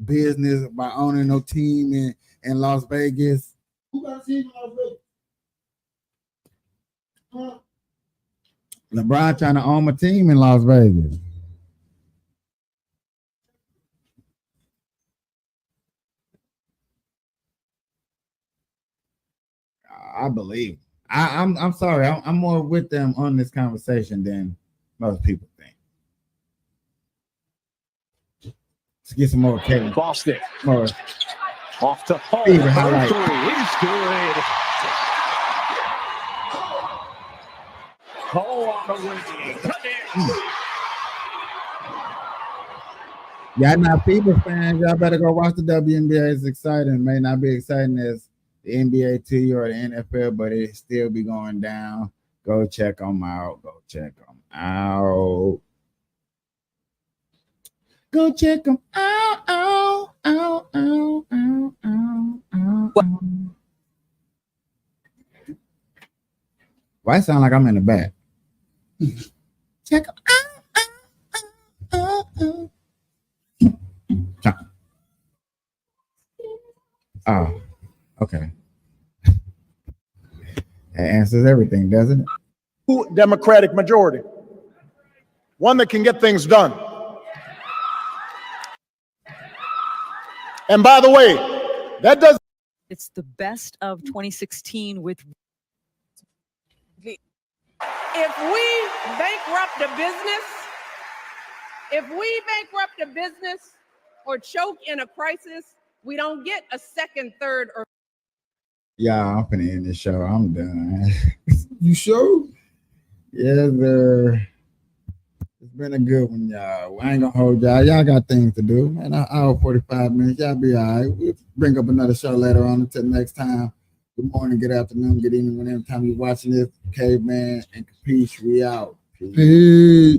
business by owning no team in Las Vegas. Who got a team in Las Vegas? Huh? LeBron trying to own a team in Las Vegas. I believe. I'm sorry. I'm more with them on this conversation than most people think. Let's get some more Kevin. Boston. More off to Hall. favorite highlight. Three is good. Hall on the wing. Y'all not people fans. Y'all better go watch the WNBA. It's exciting. It may not be exciting as the NBA to you or the NFL, but it still be going down. Go check them out. Go check them out. Go check them out. Ow, ow, ow, ow, ow, ow, ow. Why it sound like I'm in the back? Check them out. Oh, okay. That answers everything, doesn't it? Democratic majority. One that can get things done. And by the way, that does. It's the best of 2016 with. If we bankrupt a business or choke in a crisis, we don't get a second, third, or. Yeah, I'm finna end this show. I'm done. You sure? Yes, sir. It's been a good one, y'all. I ain't gonna hold y'all. Y'all got things to do. Man, an hour 45 minutes. Y'all be all right. We'll bring up another show later on. Until next time. Good morning, good afternoon, good evening, whenever time you're watching this. Caveman and Capiche, we out. Peace.